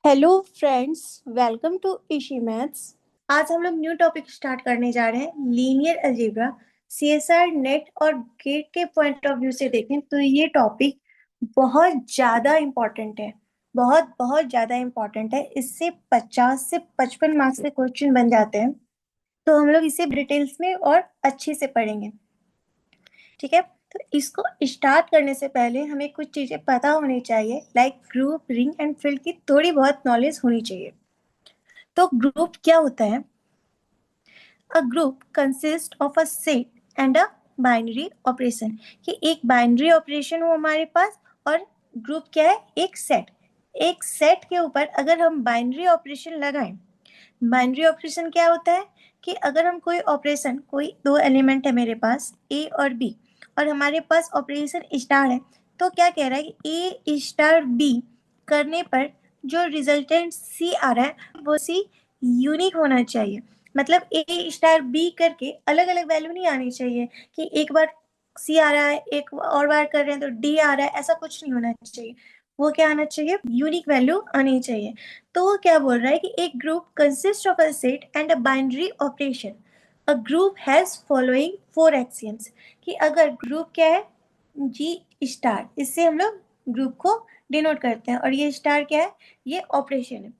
Hello friends, welcome to Ishi maths. आज हम लोग न्यू टॉपिक स्टार्ट करने जा रहे हैं, लीनियर अलजेब्रा। सीएसआर, नेट और गेट के पॉइंट ऑफ व्यू से देखें तो ये टॉपिक बहुत ज़्यादा इम्पोर्टेंट है। बहुत बहुत ज़्यादा इम्पोर्टेंट है। इससे 50 से 55 मार्क्स के क्वेश्चन बन जाते हैं। तो हम लोग इसे डिटेल्स में और अच्छे से पढ़ेंगे, ठीक है। तो इसको स्टार्ट करने से पहले हमें कुछ चीजें पता होनी चाहिए, like group, ring and field की थोड़ी बहुत नॉलेज होनी चाहिए। तो ग्रुप क्या होता है? A group consist of a set and a binary operation. कि एक बाइनरी ऑपरेशन हो हमारे पास, और ग्रुप क्या है? एक सेट। एक सेट के ऊपर अगर हम बाइनरी ऑपरेशन लगाएं, बाइनरी ऑपरेशन क्या होता है कि अगर हम कोई ऑपरेशन, कोई दो एलिमेंट है मेरे पास ए और बी, और हमारे पास ऑपरेशन स्टार है, तो क्या कह रहा है कि ए स्टार बी करने पर जो रिजल्टेंट सी आ रहा है वो सी यूनिक होना चाहिए। मतलब ए स्टार बी करके अलग अलग वैल्यू नहीं आनी चाहिए कि एक बार सी आ रहा है, एक और बार कर रहे हैं तो डी आ रहा है, ऐसा कुछ नहीं होना चाहिए। वो क्या आना चाहिए? यूनिक वैल्यू आनी चाहिए। तो वो क्या बोल रहा है कि एक group consist of a set and a binary operation. A group has following four axioms. कि अगर ग्रुप क्या है? जी स्टार, इससे हम लोग ग्रुप को डिनोट करते हैं, और ये स्टार क्या है? ये ऑपरेशन है।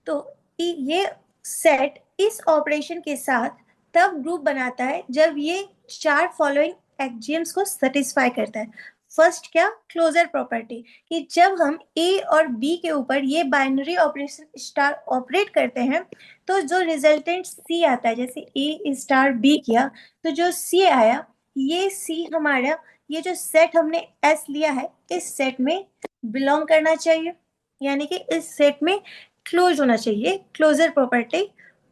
तो ये सेट इस ऑपरेशन के साथ तब ग्रुप बनाता है जब ये चार फॉलोइंग एक्सियम्स को सेटिस्फाई करता है। फर्स्ट क्या? Closure property. कि जब हम ए और बी के ऊपर ये बाइनरी ऑपरेशन स्टार ऑपरेट करते हैं तो जो रिजल्टेंट सी आता है, जैसे ए स्टार बी किया तो जो सी आया, ये सी हमारा, ये जो सेट हमने एस लिया है इस सेट में बिलोंग करना चाहिए, यानी कि इस सेट में क्लोज होना चाहिए, क्लोजर प्रॉपर्टी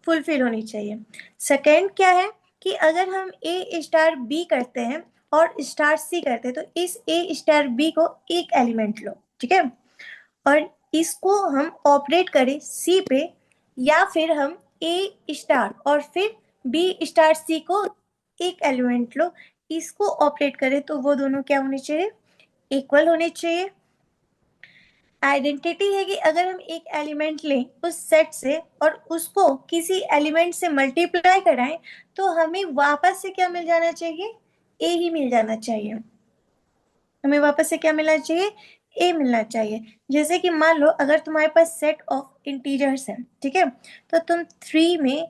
फुलफिल होनी चाहिए। सेकेंड क्या है कि अगर हम ए स्टार बी करते हैं और स्टार सी करते हैं तो इस ए स्टार बी को एक एलिमेंट लो, ठीक है, और इसको हम ऑपरेट करें सी पे, या फिर हम ए स्टार और फिर बी स्टार सी को एक एलिमेंट लो, इसको ऑपरेट करें तो वो दोनों क्या होने चाहिए? इक्वल होने चाहिए। आइडेंटिटी है कि अगर हम एक एलिमेंट लें उस सेट से और उसको किसी एलिमेंट से मल्टीप्लाई कराएं तो हमें वापस से क्या मिल जाना चाहिए? ए ही मिल जाना चाहिए। हमें वापस से क्या मिलना चाहिए? ए मिलना चाहिए। जैसे कि मान लो अगर तुम्हारे पास सेट ऑफ इंटीजर्स है, ठीक है, तो तुम थ्री में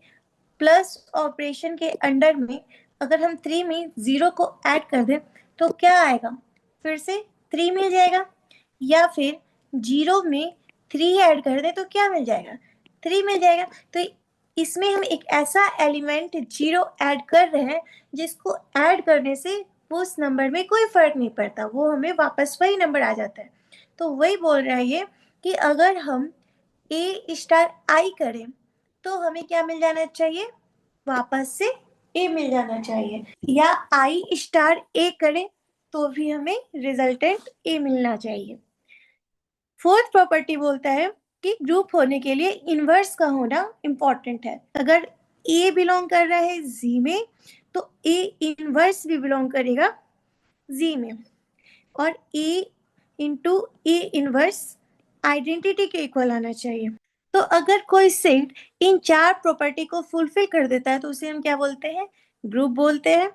प्लस ऑपरेशन के अंडर में अगर हम थ्री में जीरो को ऐड कर दें तो क्या आएगा? फिर से थ्री मिल जाएगा। या फिर जीरो में थ्री ऐड कर दें तो क्या मिल जाएगा? थ्री मिल जाएगा। तो इसमें हम एक ऐसा एलिमेंट जीरो ऐड कर रहे हैं जिसको ऐड करने से वो उस नंबर में कोई फर्क नहीं पड़ता, वो हमें वापस वही नंबर आ जाता है। तो वही बोल रहा है ये कि अगर हम ए स्टार आई करें तो हमें क्या मिल जाना चाहिए? वापस से ए मिल जाना चाहिए। या आई स्टार ए करें तो भी हमें रिजल्टेंट ए मिलना चाहिए। फोर्थ प्रॉपर्टी बोलता है कि ग्रुप होने के लिए इनवर्स का होना इंपॉर्टेंट है। अगर ए बिलोंग कर रहा है जी में तो ए इनवर्स भी बिलोंग करेगा जी में, और ए इंटू ए इनवर्स आइडेंटिटी के इक्वल आना चाहिए। तो अगर कोई सेट इन चार प्रॉपर्टी को फुलफिल कर देता है तो उसे हम क्या बोलते हैं? ग्रुप बोलते हैं।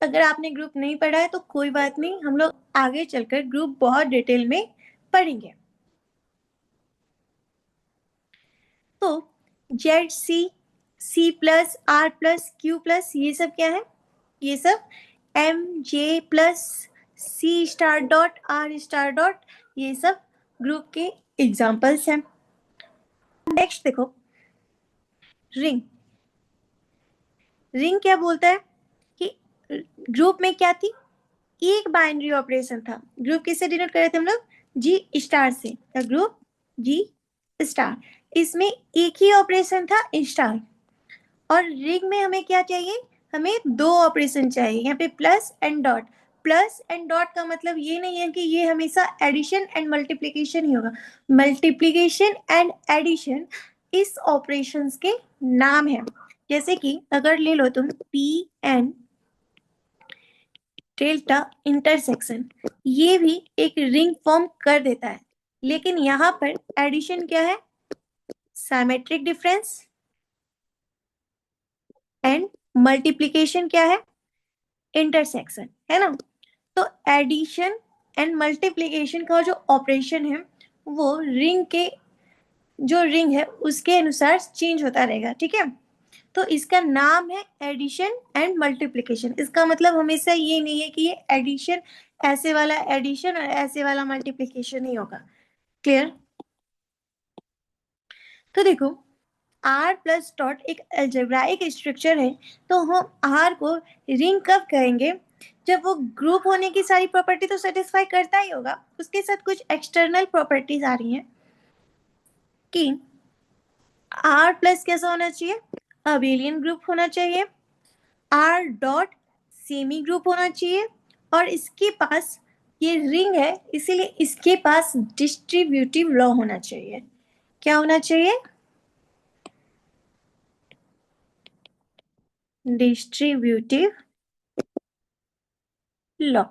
अगर आपने ग्रुप नहीं पढ़ा है तो कोई बात नहीं, हम लोग आगे चलकर ग्रुप बहुत डिटेल में पढ़ेंगे। तो Z C, C plus, R plus, Q plus, ये सब क्या है? ये सब M J plus C star dot R star dot, ये सब ग्रुप के एग्जाम्पल्स हैं। नेक्स्ट देखो, रिंग। रिंग क्या बोलता है कि ग्रुप में क्या थी? एक बाइनरी ऑपरेशन था। ग्रुप किससे डिनोट करे थे हम लोग? जी स्टार से। ग्रुप जी स्टार, इसमें एक ही ऑपरेशन था स्टार। और रिंग में हमें क्या चाहिए? हमें दो ऑपरेशन चाहिए, यहाँ पे plus and dot. Plus and dot का मतलब ये नहीं है कि ये हमेशा एडिशन एंड मल्टीप्लीकेशन ही होगा। मल्टीप्लीकेशन एंड एडिशन इस ऑपरेशंस के नाम है। जैसे कि अगर ले लो तुम पी एन डेल्टा इंटरसेक्शन, ये भी एक रिंग फॉर्म कर देता है, लेकिन यहाँ पर एडिशन क्या है? साइमेट्रिक डिफरेंस एंड मल्टीप्लीकेशन क्या है? इंटरसेक्शन, है ना। तो एडिशन एंड मल्टीप्लीकेशन का जो ऑपरेशन है वो रिंग के जो रिंग है उसके अनुसार चेंज होता रहेगा, ठीक है। तो इसका नाम है एडिशन एंड मल्टीप्लिकेशन। इसका मतलब हमेशा ये नहीं है कि ये एडिशन ऐसे वाला एडिशन और ऐसे वाला मल्टीप्लिकेशन नहीं होगा। क्लियर? तो देखो, आर प्लस डॉट एक अलजेब्राइक स्ट्रक्चर है। तो हम आर को रिंग कब कहेंगे? जब वो ग्रुप होने की सारी प्रॉपर्टी तो सेटिस्फाई करता ही होगा, उसके साथ कुछ एक्सटर्नल प्रॉपर्टीज आ रही हैं कि आर प्लस कैसा होना चाहिए? अबेलियन ग्रुप होना चाहिए, आर डॉट सेमी ग्रुप होना चाहिए, और इसके पास ये रिंग है इसीलिए इसके पास डिस्ट्रीब्यूटिव लॉ होना चाहिए। क्या होना चाहिए? Distributive law.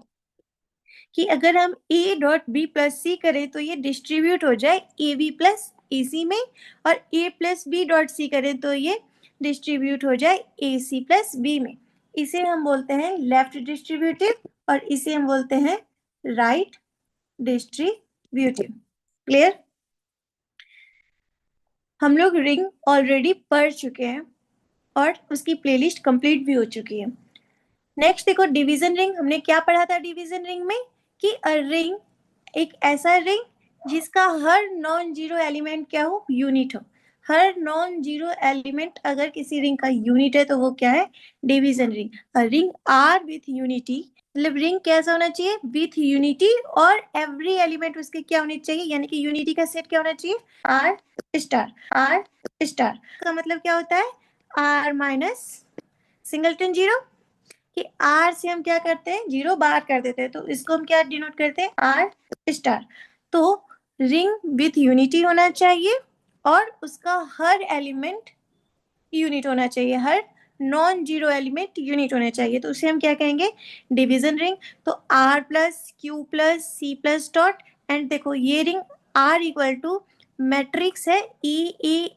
कि अगर हम ए डॉट बी प्लस सी करें तो ये डिस्ट्रीब्यूट हो जाए ए बी प्लस ए सी में, और ए प्लस बी डॉट सी करें तो ये डिस्ट्रीब्यूट हो जाए ए सी प्लस बी में। इसे हम बोलते हैं लेफ्ट डिस्ट्रीब्यूटिव और इसे हम बोलते हैं राइट डिस्ट्रीब्यूटिव। क्लियर? हम लोग रिंग ऑलरेडी पढ़ चुके हैं और उसकी प्लेलिस्ट कंप्लीट भी हो चुकी है। नेक्स्ट देखो, डिवीजन रिंग। हमने क्या पढ़ा था डिवीजन रिंग में? कि अ रिंग एक ऐसा रिंग जिसका हर नॉन जीरो एलिमेंट क्या हो? यूनिट हो। हर नॉन जीरो एलिमेंट अगर किसी रिंग का यूनिट है तो वो क्या है? Division ring. A ring are with unity, मतलब रिंग कैसा होना चाहिए? विथ यूनिटी, और एवरी एलिमेंट उसके क्या होनी चाहिए? यानी कि यूनिटी का सेट क्या होना चाहिए? Are star. आर स्टार का मतलब क्या होता है? R minus singleton zero. कि आर से हम क्या करते हैं? जीरो बाहर कर देते हैं, तो इसको हम क्या डिनोट करते हैं? R star. तो रिंग विथ यूनिटी होना चाहिए और उसका हर एलिमेंट यूनिट होना चाहिए, हर नॉन जीरो एलिमेंट यूनिट होने चाहिए, तो उसे हम क्या कहेंगे? Division ring. तो R plus Q plus C plus dot, and देखो ये ring R equal to matrix है ई ए,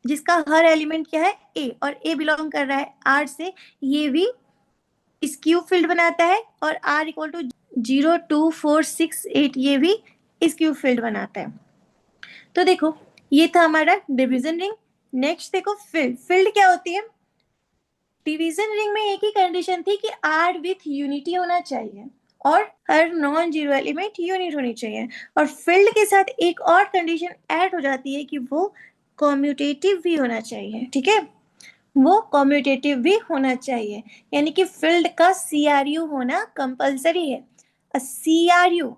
जिसका हर एलिमेंट क्या है? ए, और ए बिलोंग कर रहा है आर से, ये भी स्क्यू फील्ड बनाता है, और आर इक्वल टू 0, 2, 4, 6, 8 ये भी स्क्यू फील्ड बनाता है। तो देखो ये था हमारा डिवीजन रिंग। नेक्स्ट देखो फील्ड। फील्ड क्या होती है? डिवीजन रिंग में एक ही कंडीशन थी कि आर विथ यूनिटी होना चाहिए और हर नॉन जीरो एलिमेंट यूनिट होनी चाहिए, और फील्ड के साथ एक और कंडीशन ऐड हो जाती है कि वो कॉम्यूटेटिव भी होना चाहिए, ठीक है। वो कॉम्यूटेटिव भी होना चाहिए, यानी कि फील्ड का सीआरयू होना कंपलसरी है। सीआरयू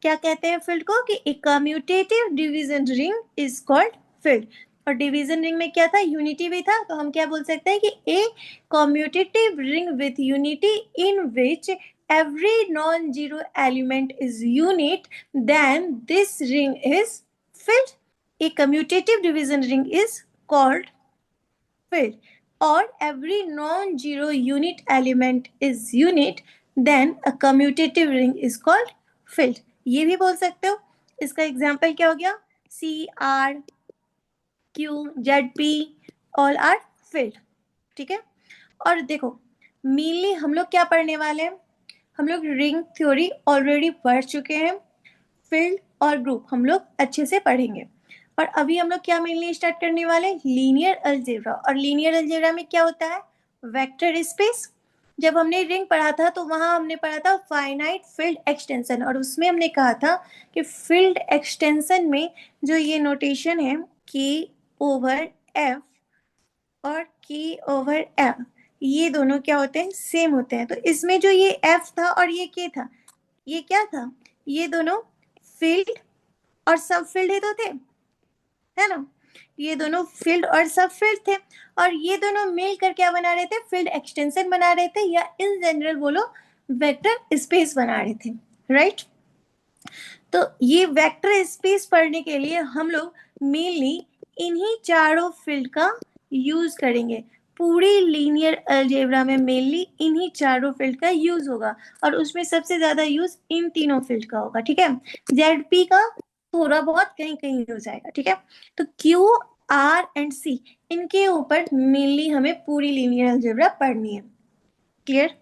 क्या कहते हैं फील्ड को? कि a commutative division ring is called field. और डिवीजन रिंग में क्या था? यूनिटी भी था, तो हम क्या बोल सकते हैं कि a commutative ring with unity in which every non-zero element is unit, then this ring is filled. A commutative division ring is called filled, or every non-zero unit element is unit, then a commutative ring is called filled. ये भी बोल सकते हो। इसका example क्या हो गया? C R Q Z P all are filled, ठीक है। और देखो मेनली हम लोग क्या पढ़ने वाले हैं? हम लोग रिंग थ्योरी ऑलरेडी पढ़ चुके हैं, फील्ड और ग्रुप हम लोग अच्छे से पढ़ेंगे, और अभी हम लोग क्या मेनली स्टार्ट करने वाले हैं? Linear algebra. और लीनियर अलजेब्रा में क्या होता है? Vector space. जब हमने रिंग पढ़ा था तो वहां हमने पढ़ा था फाइनाइट फील्ड एक्सटेंशन, और उसमें हमने कहा था कि फील्ड एक्सटेंशन में जो ये नोटेशन है के ओवर एफ और के ओवर एफ, ये दोनों क्या होते हैं? सेम होते हैं। तो इसमें जो ये एफ था और ये के था, ये क्या था? ये दोनों फील्ड और सब फील्ड ही तो थे, है ना। ये दोनों फील्ड और सब फील्ड थे, और ये दोनों मिलकर क्या बना रहे थे? फील्ड एक्सटेंशन बना रहे थे, या इन जनरल बोलो वेक्टर स्पेस बना रहे थे, राइट। तो ये वेक्टर स्पेस पढ़ने के लिए हम लोग मेनली इन्हीं चारों फील्ड का यूज करेंगे। पूरी लीनियर अलजेब्रा में मेनली इन्हीं चारों फील्ड का यूज होगा, और उसमें सबसे ज्यादा यूज इन तीनों फील्ड का होगा, ठीक है। जेड पी का थोड़ा बहुत कहीं कहीं हो जाएगा, ठीक है। तो क्यू, आर एंड सी, इनके ऊपर मेनली हमें पूरी लीनियर अलजेब्रा पढ़नी है। क्लियर?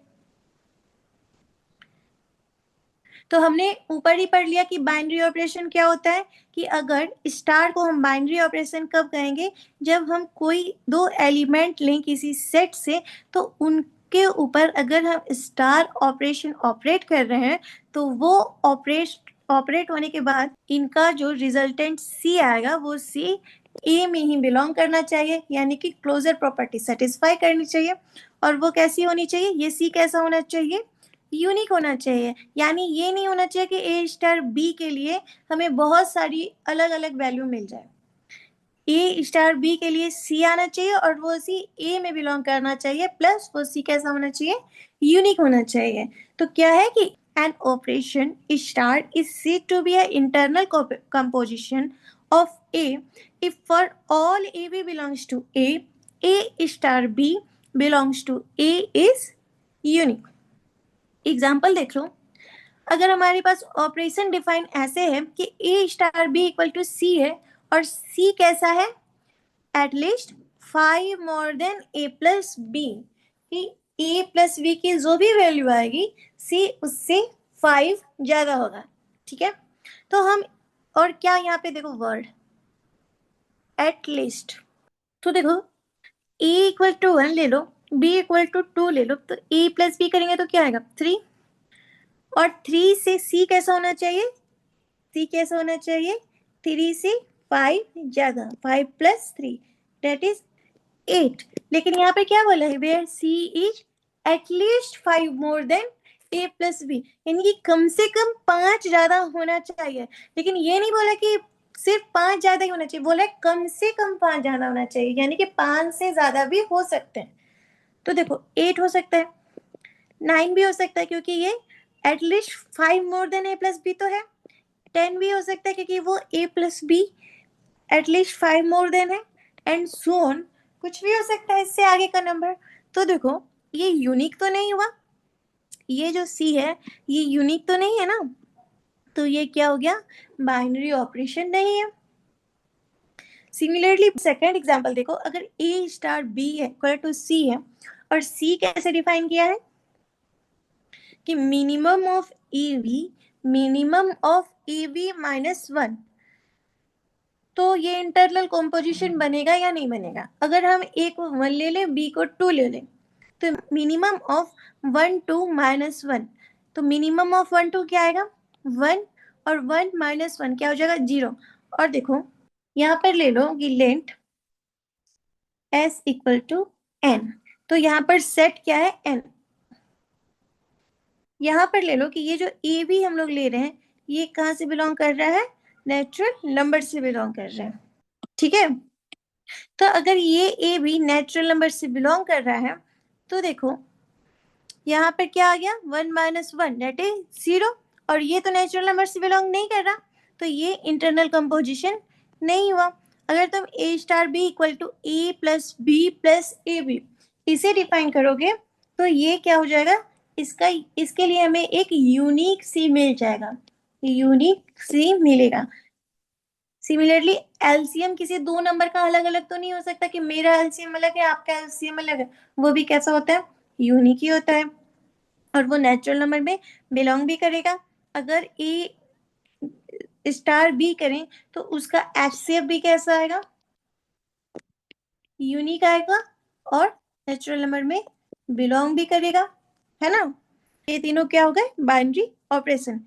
तो हमने ऊपर ही पढ़ लिया कि बाइनरी ऑपरेशन क्या होता है, कि अगर स्टार को हम बाइनरी ऑपरेशन कब कहेंगे, जब हम कोई दो एलिमेंट लें किसी सेट से, तो उनके ऊपर अगर हम स्टार ऑपरेशन ऑपरेट कर रहे हैं, तो वो ऑपरेट होने के बाद इनका जो रिजल्टेंट सी आएगा वो सी ए में ही बिलोंग करना चाहिए, यानी कि क्लोजर प्रॉपर्टी सेटिस्फाई करनी चाहिए। और वो कैसी होनी चाहिए, ये सी कैसा होना चाहिए, यूनिक होना चाहिए। यानी ये नहीं होना चाहिए कि ए स्टार बी के लिए हमें बहुत सारी अलग अलग वैल्यू मिल जाए। ए स्टार बी के लिए सी आना चाहिए और वो सी ए में बिलोंग करना चाहिए, प्लस वो सी कैसा होना चाहिए, यूनिक होना चाहिए। तो क्या है कि an operation star is said to be an internal composition of A if for all AB belongs to A star B belongs to A is unique। Example देख लो, अगर हमारे पास ऑपरेशन डिफाइन ऐसे है कि ए star B equal to C है, और सी कैसा है, at least 5 more than A plus B, कि ए प्लस बी की जो भी वैल्यू आएगी सी उससे 5 ज्यादा होगा, ठीक है। तो हम, और क्या यहाँ पे देखो वर्ड एटलीस्ट, तो देखो ए इक्वल टू 1 ले लो, बी इक्वल टू 2 ले लो, तो ए प्लस बी करेंगे तो क्या आएगा 3, और 3 से सी कैसा होना चाहिए, सी कैसा होना चाहिए, 3 से 5 ज्यादा, 5 प्लस 3 दैट इज 8। लेकिन यहाँ पे क्या बोला है, where C is at least 5 more than A plus B, यानी कि कम से कम 5 ज्यादा होना चाहिए। लेकिन ये नहीं बोला कि सिर्फ 5 ज्यादा ही होना चाहिए, बोला कम से कम 5 ज्यादा होना चाहिए, यानी कि 5 से ज्यादा भी हो सकते हैं। तो देखो 8 हो सकता है, 9 भी हो सकता है क्योंकि ये at least 5 more than A plus B तो है, 10 भी हो सकता है क्योंकि वो A plus B at least 5 more than है, एंड सो ऑन, कुछ भी हो सकता है इससे आगे का नंबर। तो देखो ये यूनिक तो नहीं हुआ, ये जो सी है ये यूनिक तो नहीं है ना, तो ये क्या हो गया, बाइनरी ऑपरेशन नहीं है। सिमिलरली सेकंड एग्जांपल देखो, अगर ए स्टार बी है इक्वल टू सी है, और सी कैसे डिफाइन किया है कि minimum of A B, minimum of A B minus 1, तो ये इंटरनल कॉम्पोजिशन बनेगा या नहीं बनेगा। अगर हम ए को 1 ले लें, बी को 2 ले लें, तो मिनिमम ऑफ 1 2 माइनस 1, तो मिनिमम ऑफ 1 2 क्या आएगा 1, और 1 माइनस 1 क्या हो जाएगा 0। और देखो यहाँ पर ले लो कि length S equal to N, तो यहाँ पर सेट क्या है एन। यहाँ पर ले लो कि ये जो ए भी हम लोग ले रहे हैं, ये कहाँ से बिलोंग कर रहा है, नेचुरल नंबर से बिलोंग कर रहा है, ठीक है। तो अगर ये ए भी नेचुरल नंबर से बिलोंग कर रहा है, तो देखो यहाँ पर क्या आ गया 1 माइनस 1 दैट इज 0, और ये तो नेचुरल नंबर से बिलोंग नहीं कर रहा, तो ये इंटरनल कंपोजिशन नहीं हुआ। अगर तुम A star B equal to A plus B plus A B इसे डिफाइन करोगे, तो ये क्या हो जाएगा, इसका इसके लिए हमें एक यूनिक सी मिल जाएगा, यूनिक सी मिलेगा। सिमिलरली एलसीएम किसी दो नंबर का अलग अलग तो नहीं हो सकता कि मेरा एलसीएम अलग है आपका एलसीएम अलग है, वो भी कैसा होता है, यूनिक ही होता है, और वो नेचुरल नंबर में बिलोंग भी करेगा। अगर ए स्टार बी करें तो उसका एचसीएफ भी कैसा आएगा, यूनिक आएगा, और नेचुरल नंबर में बिलोंग भी करेगा, है ना। ये तीनों क्या हो गए, बाइनरी ऑपरेशन।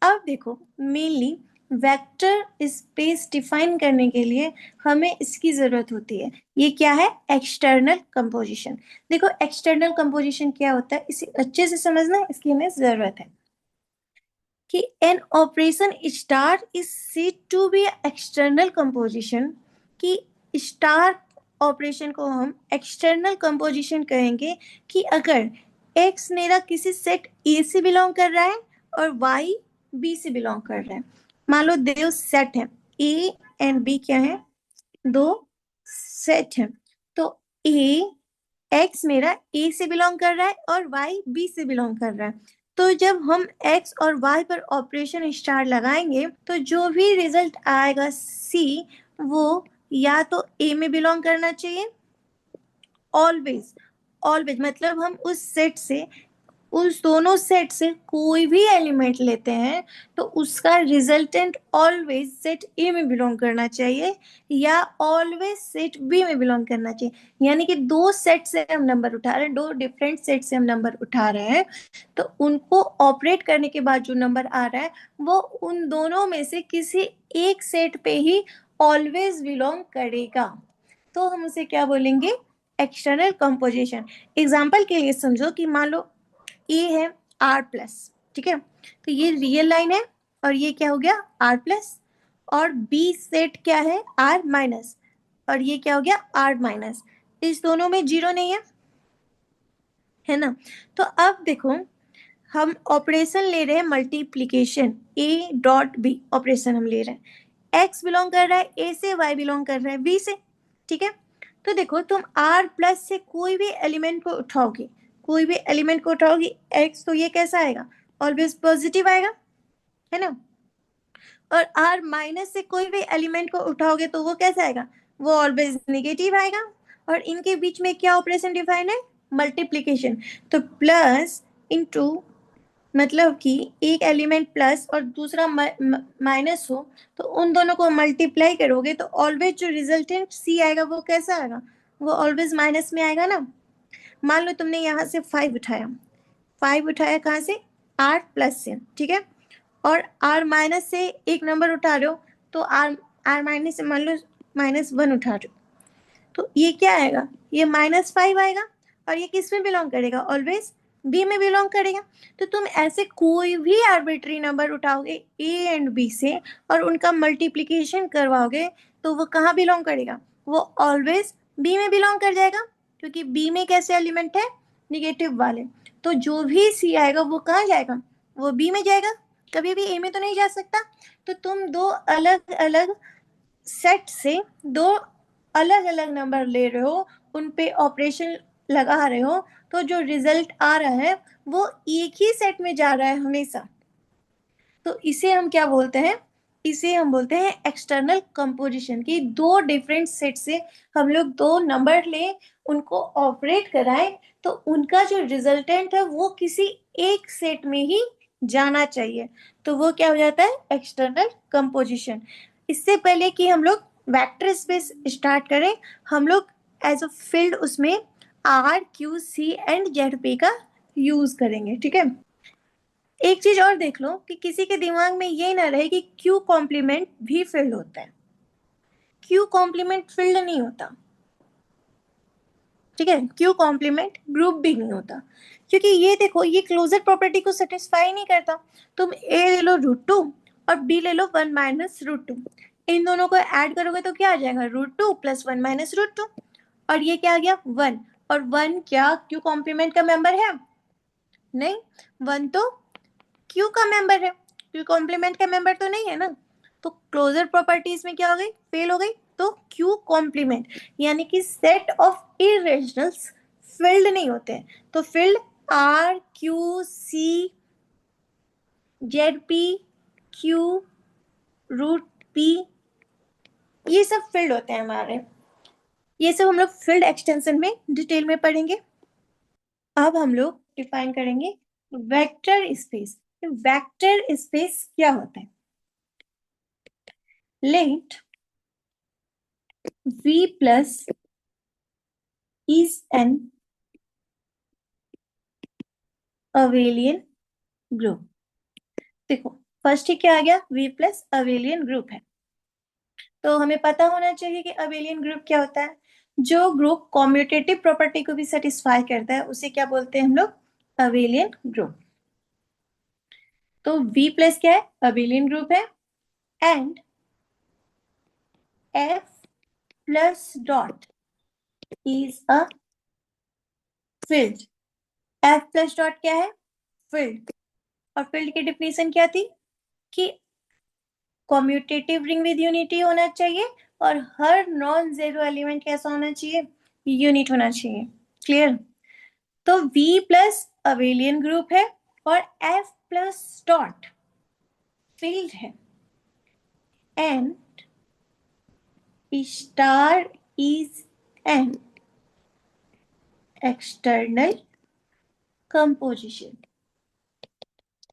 अब देखो मेनली वेक्टर स्पेस डिफाइन करने के लिए हमें इसकी जरूरत होती है, ये क्या है, एक्सटर्नल कंपोजिशन। देखो एक्सटर्नल कंपोजिशन क्या होता है, इसे अच्छे से समझना, इसकी हमें जरूरत है कि N operation star is said to be external composition, कि स्टार ऑपरेशन को हम एक्सटर्नल कंपोजिशन कहेंगे कि अगर एक्स मेरा किसी सेट ए से बिलोंग कर रहा है और वाई बी से बिलोंग कर रहा है। मान लो दो सेट है, ए एंड बी क्या है, दो सेट है। तो ए एक्स मेरा ए से बिलोंग कर रहा है और वाई बी से बिलोंग कर रहा है, तो जब हम x और y पर ऑपरेशन स्टार लगाएंगे तो जो भी रिजल्ट आएगा C वो या तो A में बिलोंग करना चाहिए, ऑलवेज ऑलवेज मतलब हम उस दोनों सेट से कोई भी एलिमेंट लेते हैं तो उसका रिजल्टेंट ऑलवेज सेट ए में बिलोंग करना चाहिए या ऑलवेज सेट बी में बिलोंग करना चाहिए। यानी कि दो सेट से हम नंबर उठा रहे हैं, दो डिफरेंट सेट से हम नंबर उठा रहे हैं, तो उनको ऑपरेट करने के बाद जो नंबर आ रहा है वो उन दोनों में से किसी एक सेट पे ही ऑलवेज बिलोंग करेगा। तो हम उसे क्या बोलेंगे? External composition. एग्जाम्पल के लिए समझो कि मान लो ए है आर प्लस, ठीक है, तो ये रियल लाइन है और ये क्या हो गया? R plus. और बी सेट क्या है? आर माइनस, और ये क्या हो गया? R minus. इस दोनों में जीरो नहीं है ना? तो अब देखो, हम ऑपरेशन ले रहे हैं multiplication, A dot B operation हम ले रहे हैं। एक्स बिलोंग कर रहा है ए से, वाई बिलोंग कर रहा है बी से, ठीक है। तो देखो, तुम आर प्लस से कोई भी एलिमेंट को उठाओगे, कोई भी एलिमेंट को उठाओगी एक्स, तो ये कैसा आएगा? ऑलवेज पॉजिटिव आएगा, है ना। और आर माइनस से कोई भी एलिमेंट को उठाओगे तो वो कैसा आएगा? वो ऑलवेज नेगेटिव आएगा। और इनके बीच में क्या ऑपरेशन डिफाइन है? मल्टीप्लीकेशन। तो प्लस इंटू, मतलब कि एक एलिमेंट प्लस और दूसरा माइनस हो तो उन दोनों को मल्टीप्लाई करोगे तो ऑलवेज जो रिजल्टेंट सी आएगा वो कैसा आएगा? वो ऑलवेज माइनस में आएगा ना। मान लो तुमने यहाँ से 5 उठाया, 5 उठाया कहाँ से? आर प्लस से, ठीक है। और आर माइनस से एक नंबर उठा रहे हो तो आर आर माइनस से मान लो -1 उठा रहे हो, तो ये क्या आएगा? ये -5 आएगा। और ये किस में बिलोंग करेगा? ऑलवेज बी में बिलोंग करेगा। तो तुम ऐसे कोई भी आर्बिट्री नंबर उठाओगे ए एंड बी से और उनका मल्टीप्लीकेशन करवाओगे तो वो कहाँ बिलोंग करेगा? वो ऑलवेज बी में बिलोंग कर जाएगा, क्योंकि बी में कैसे एलिमेंट है? निगेटिव वाले। तो जो भी सी आएगा वो कहाँ जाएगा? वो बी में जाएगा, कभी भी ए में तो नहीं जा सकता। तो तुम दो अलग अलग सेट से दो अलग अलग नंबर ले रहे हो, उन पे ऑपरेशन लगा रहे हो, तो जो रिजल्ट आ रहा है वो एक ही सेट में जा रहा है हमेशा। तो इसे हम क्या बोलते हैं? इसे हम बोलते हैं एक्सटर्नल कंपोजिशन। की दो डिफरेंट सेट से हम लोग दो नंबर लें, उनको ऑपरेट कराएं, तो उनका जो रिजल्टेंट है वो किसी एक सेट में ही जाना चाहिए। तो वो क्या हो जाता है? External composition. इससे पहले कि हम लोग वेक्टर स्पेस स्टार्ट करें, हम लोग एज अ फील्ड उसमें R Q C and Z P का यूज करेंगे, ठीक है। एक चीज और देख लो कि किसी के दिमाग में ये ना रहे कि क्यू कॉम्प्लीमेंट भी फील्ड होता है। क्यू कॉम्प्लीमेंट फील्ड नहीं होता, ठीक है। क्यू कॉम्प्लीमेंट ग्रुप भी नहीं होता, क्योंकि ये देखो, ये क्लोजर प्रॉपर्टी को सेटिस्फाई नहीं करता। तुम ए ले लो √2 और बी ले लो 1 - √2, इन दोनों को ऐड करोगे तो क्या आ जाएगा? √2 + 1 - √2। और ये क्या आ गया? 1। और 1 क्या क्यू कॉम्प्लीमेंट का मेंबर है? नहीं, 1 तो क्यू का मेंबर है, क्यू कॉम्प्लीमेंट का मेंबर तो नहीं है ना। तो क्लोजर प्रॉपर्टीज में क्या हो गई? फेल हो गई। तो क्यू कॉम्प्लीमेंट यानी कि सेट ऑफ इरेशनल्स फील्ड नहीं होते हैं। तो field R Q C Z P Q √p, ये सब फील्ड होते हैं हमारे। ये सब हम लोग फील्ड एक्सटेंशन में डिटेल में पढ़ेंगे। अब हम लोग डिफाइन करेंगे वेक्टर स्पेस। वेक्टर स्पेस क्या होता है? Let V plus is an abelian group। देखो, फर्स्ट ही क्या आ गया? V plus abelian group है। तो हमें पता होना चाहिए कि abelian group क्या होता है। जो ग्रुप कॉम्यूटेटिव प्रॉपर्टी को भी सेटिस्फाई करता है उसे क्या बोलते हैं हम लोग? abelian group। तो V plus क्या है? abelian group है। And F plus dot is a field। F plus dot क्या है? फील्ड। और फील्ड की डिफिनेशन क्या थी? कि कॉम्यूटेटिव रिंग विद यूनिटी होना चाहिए और हर नॉन जीरो एलिमेंट कैसा होना चाहिए? यूनिट होना चाहिए। क्लियर? तो V प्लस अबेलियन ग्रुप है और F प्लस डॉट फील्ड है and star is an external composition.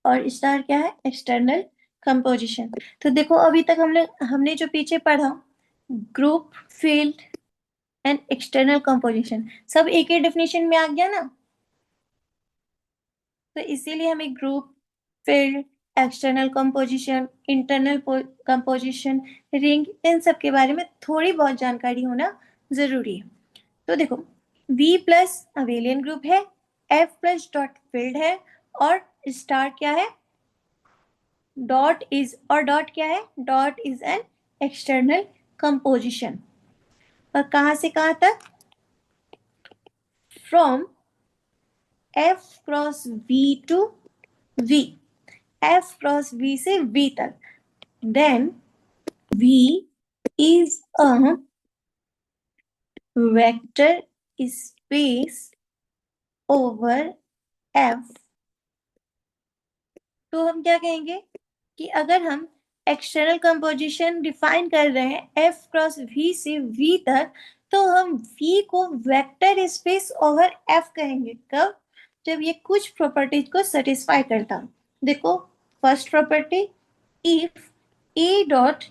और स्टार क्या है? External composition. तो देखो अभी तक हमने जो पीछे पढ़ा, group, field and external composition, सब एक ही डेफिनेशन में आ गया ना। तो इसीलिए हमें group, field, external composition, internal composition, ring, इन सब के बारे में थोड़ी बहुत जानकारी होना जरूरी है। तो देखो, V प्लस अबेलियन ग्रुप है, F प्लस डॉट फील्ड है, और स्टार क्या है? डॉट इज, और डॉट क्या है? Dot is an external composition. और कहां से कहां तक? From F cross V to V, F cross V से V तक। Then V is a vector space over F। तो हम क्या कहेंगे कि अगर हम एक्सटर्नल कंपोजिशन डिफाइन कर रहे हैं F क्रॉस V से V तक, तो हम V को वेक्टर स्पेस ओवर F कहेंगे। कब? जब ये कुछ प्रॉपर्टीज को सेटिस्फाई करता। देखो, first property, if A dot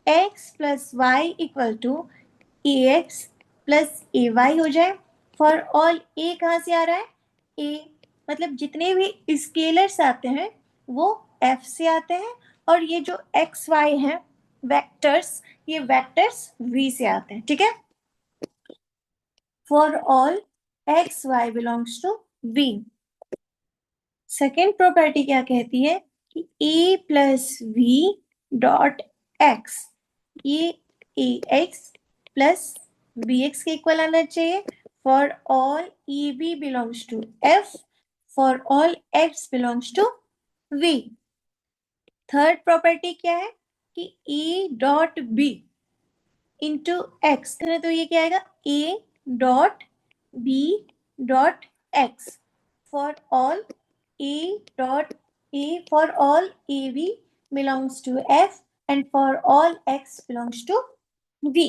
x plus Y equal to ax plus ay हो जाए, फॉर ऑल a कहां से आ रहा है? a, मतलब जितने भी स्केलर्स आते हैं वो f से आते हैं, और ये जो x y है वेक्टर्स, ये वेक्टर्स v से आते हैं। ठीक है? For all x y belongs to v। Second property क्या कहती है कि a plus V dot X, ये A X plus B X के इक्वल आना चाहिए। For all A B belongs to F, for all X belongs to V. Third property क्या है कि A dot B into X, तो ये क्या आएगा? A dot B dot X for all A dot A, for all A B belongs to F, and for all X belongs to V.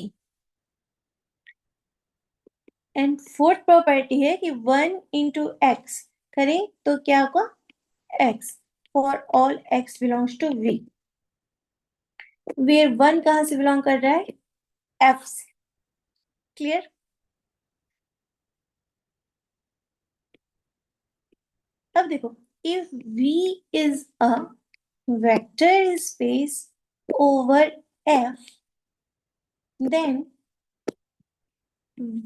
And fourth property है कि one into X करें तो क्या होगा? X, for all X belongs to V, where one कहां से belong कर रहा है? एफ से। क्लियर? अब देखो, if V is a vector space over F, then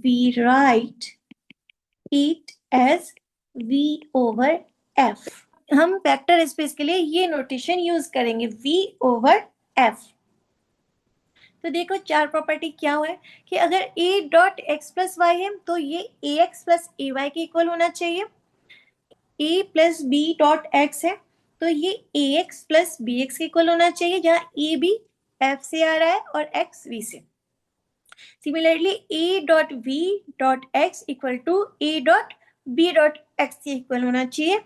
we write it as V over F। हम वेक्टर स्पेस के लिए ये नोटेशन यूज करेंगे, V over F। तो देखो चार प्रॉपर्टी क्या हुआ है कि अगर A dot X plus Y है तो ये A X plus A Y के इक्वल होना चाहिए। A plus B dot X है तो ये A X plus B X के इक्वल होना चाहिए, जहां ए बी एफ से आ रहा है और एक्स वी से। Similarly A dot V dot X equal to A dot B dot X के इक्वल होना चाहिए,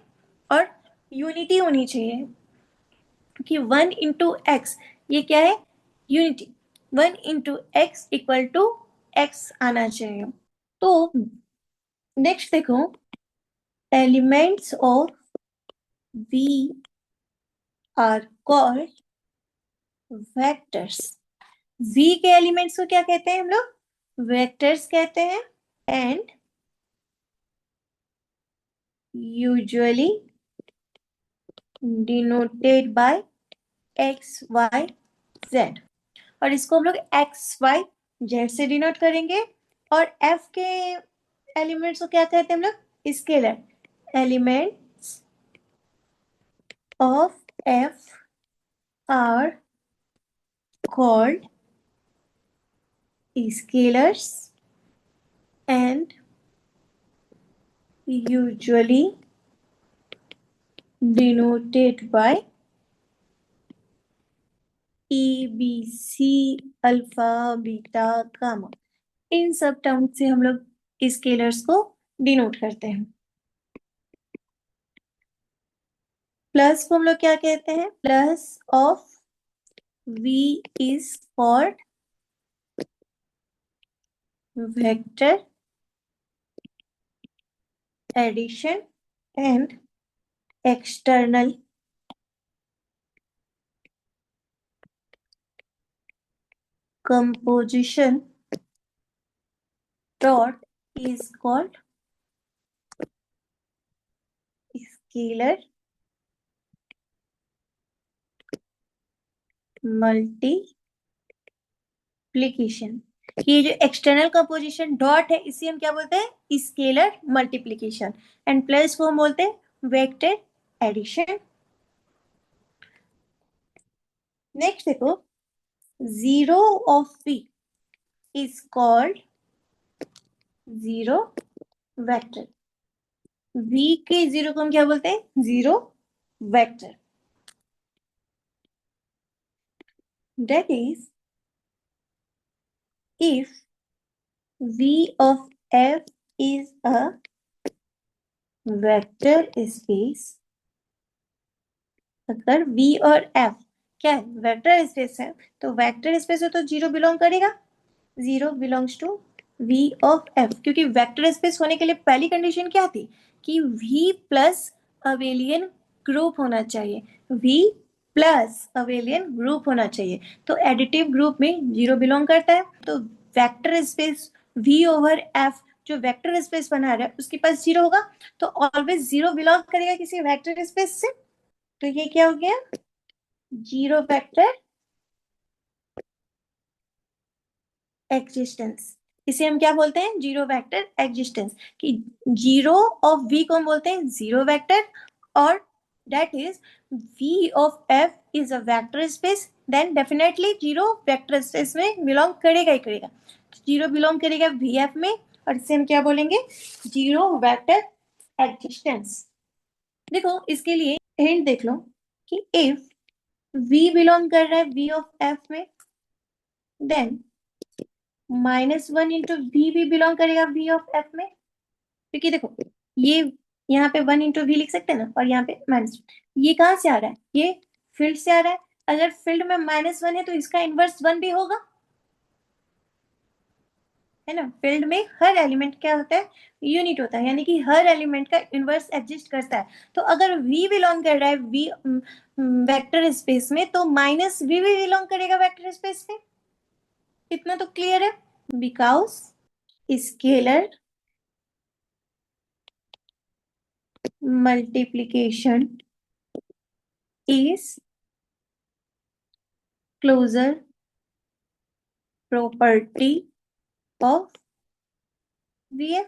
और यूनिटी होनी चाहिए कि वन इंटू एक्स, ये क्या है? Unity. One into X equal to X आना चाहिए। तो नेक्स्ट देखो, elements of V are called vectors। V के एलिमेंट्स को क्या कहते हैं हम लोग? वेक्टर्स कहते हैं। And usually denoted by X Y Z, और इसको हम लोग एक्स वाई जेड से डिनोट करेंगे। और F के एलिमेंट्स को क्या कहते हैं हम लोग? Scalar. Elements of F are called scalars and usually denoted by A B C alpha beta gamma. इन सब टर्म से हम लोग स्केलर्स को डिनोट करते हैं। प्लस को हम लोग क्या कहते हैं, plus of v is called vector addition and external composition dot is called scalar multiplication. ये जो एक्सटर्नल कंपोजिशन डॉट है इसे हम क्या बोलते हैं, स्केलर मल्टीप्लीकेशन, एंड प्लस को हम बोलते हैं वेक्टर एडिशन। नेक्स्ट देखो, zero of v is called zero vector. v के जीरो को हम क्या बोलते हैं, zero vector. That is if v of f is a vector space, अगर v और f क्या है, वेक्टर स्पेस है, तो वेक्टर स्पेस है तो जीरो बिलोंग करेगा, zero belongs to v of f, क्योंकि वेक्टर स्पेस होने के लिए पहली कंडीशन क्या थी कि v प्लस अबेलियन ग्रुप होना चाहिए, v प्लस अबेलियन ग्रुप होना चाहिए, तो एडिटिव ग्रुप में जीरो बिलोंग करता है, तो vector space v over f जो वेक्टर स्पेस बना रहा है उसके पास जीरो होगा, तो ऑलवेज जीरो बिलोंग करेगा किसी वेक्टर स्पेस से, तो ये क्या हो गया, जीरो वेक्टर एग्जिस्टेंस। इसे हम क्या बोलते हैं, जीरो वेक्टर एग्जिस्टेंस, कि जीरो ऑफ v को हम बोलते हैं जीरो वेक्टर, और that is v of f is a vector space, then definitely zero vector space में बिलोंग करेगा ही करेगा, जीरो बिलोंग करेगा vf में, और इसे हम क्या बोलेंगे, जीरो वेक्टर एग्जिस्टेंस। देखो इसके लिए हिंट देख लो कि इफ v बिलोंग कर रहा है v ऑफ f में, देन माइनस वन इंटू भी बिलोंग करेगा v ऑफ f में, क्योंकि देखो ये यहाँ पे वन इंटू वी लिख सकते हैं ना, और यहाँ पे माइनस, ये कहाँ से आ रहा है, ये फील्ड से आ रहा है, अगर फील्ड में माइनस वन है तो इसका इनवर्स वन भी होगा, है ना, फील्ड में हर एलिमेंट क्या होता है, यूनिट होता है, यानी कि हर एलिमेंट का इनवर्स एग्जिस्ट करता है, तो अगर v बिलोंग कर रहा है v वेक्टर स्पेस में, तो माइनस वी भी बिलोंग करेगा वेक्टर स्पेस में, इतना तो क्लियर है, because scalar multiplication is closure property of VF,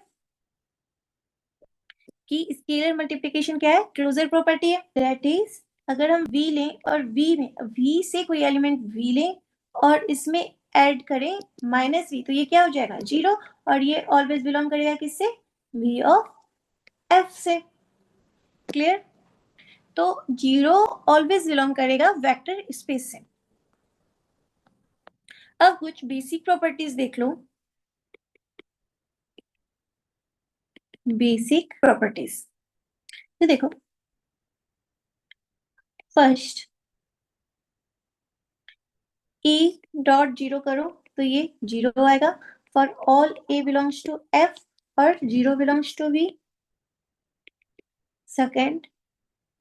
कि स्केलर मल्टीप्लिकेशन क्या है, क्लोजर प्रॉपर्टी है, दैट इज अगर हम v लें और v में v से कोई एलिमेंट v लें और इसमें ऐड करें माइनस v, तो ये क्या हो जाएगा, जीरो, और ये ऑलवेज बिलोंग करेगा किससे, v ऑफ f से, क्लियर, तो जीरो ऑलवेज बिलोंग करेगा वेक्टर स्पेस से। अब कुछ बेसिक प्रॉपर्टीज देख लो, बेसिक प्रॉपर्टीज, तो देखो फर्स्ट ए डॉट जीरो करो तो ये जीरो आएगा for all A belongs to F और zero belongs to V. Second,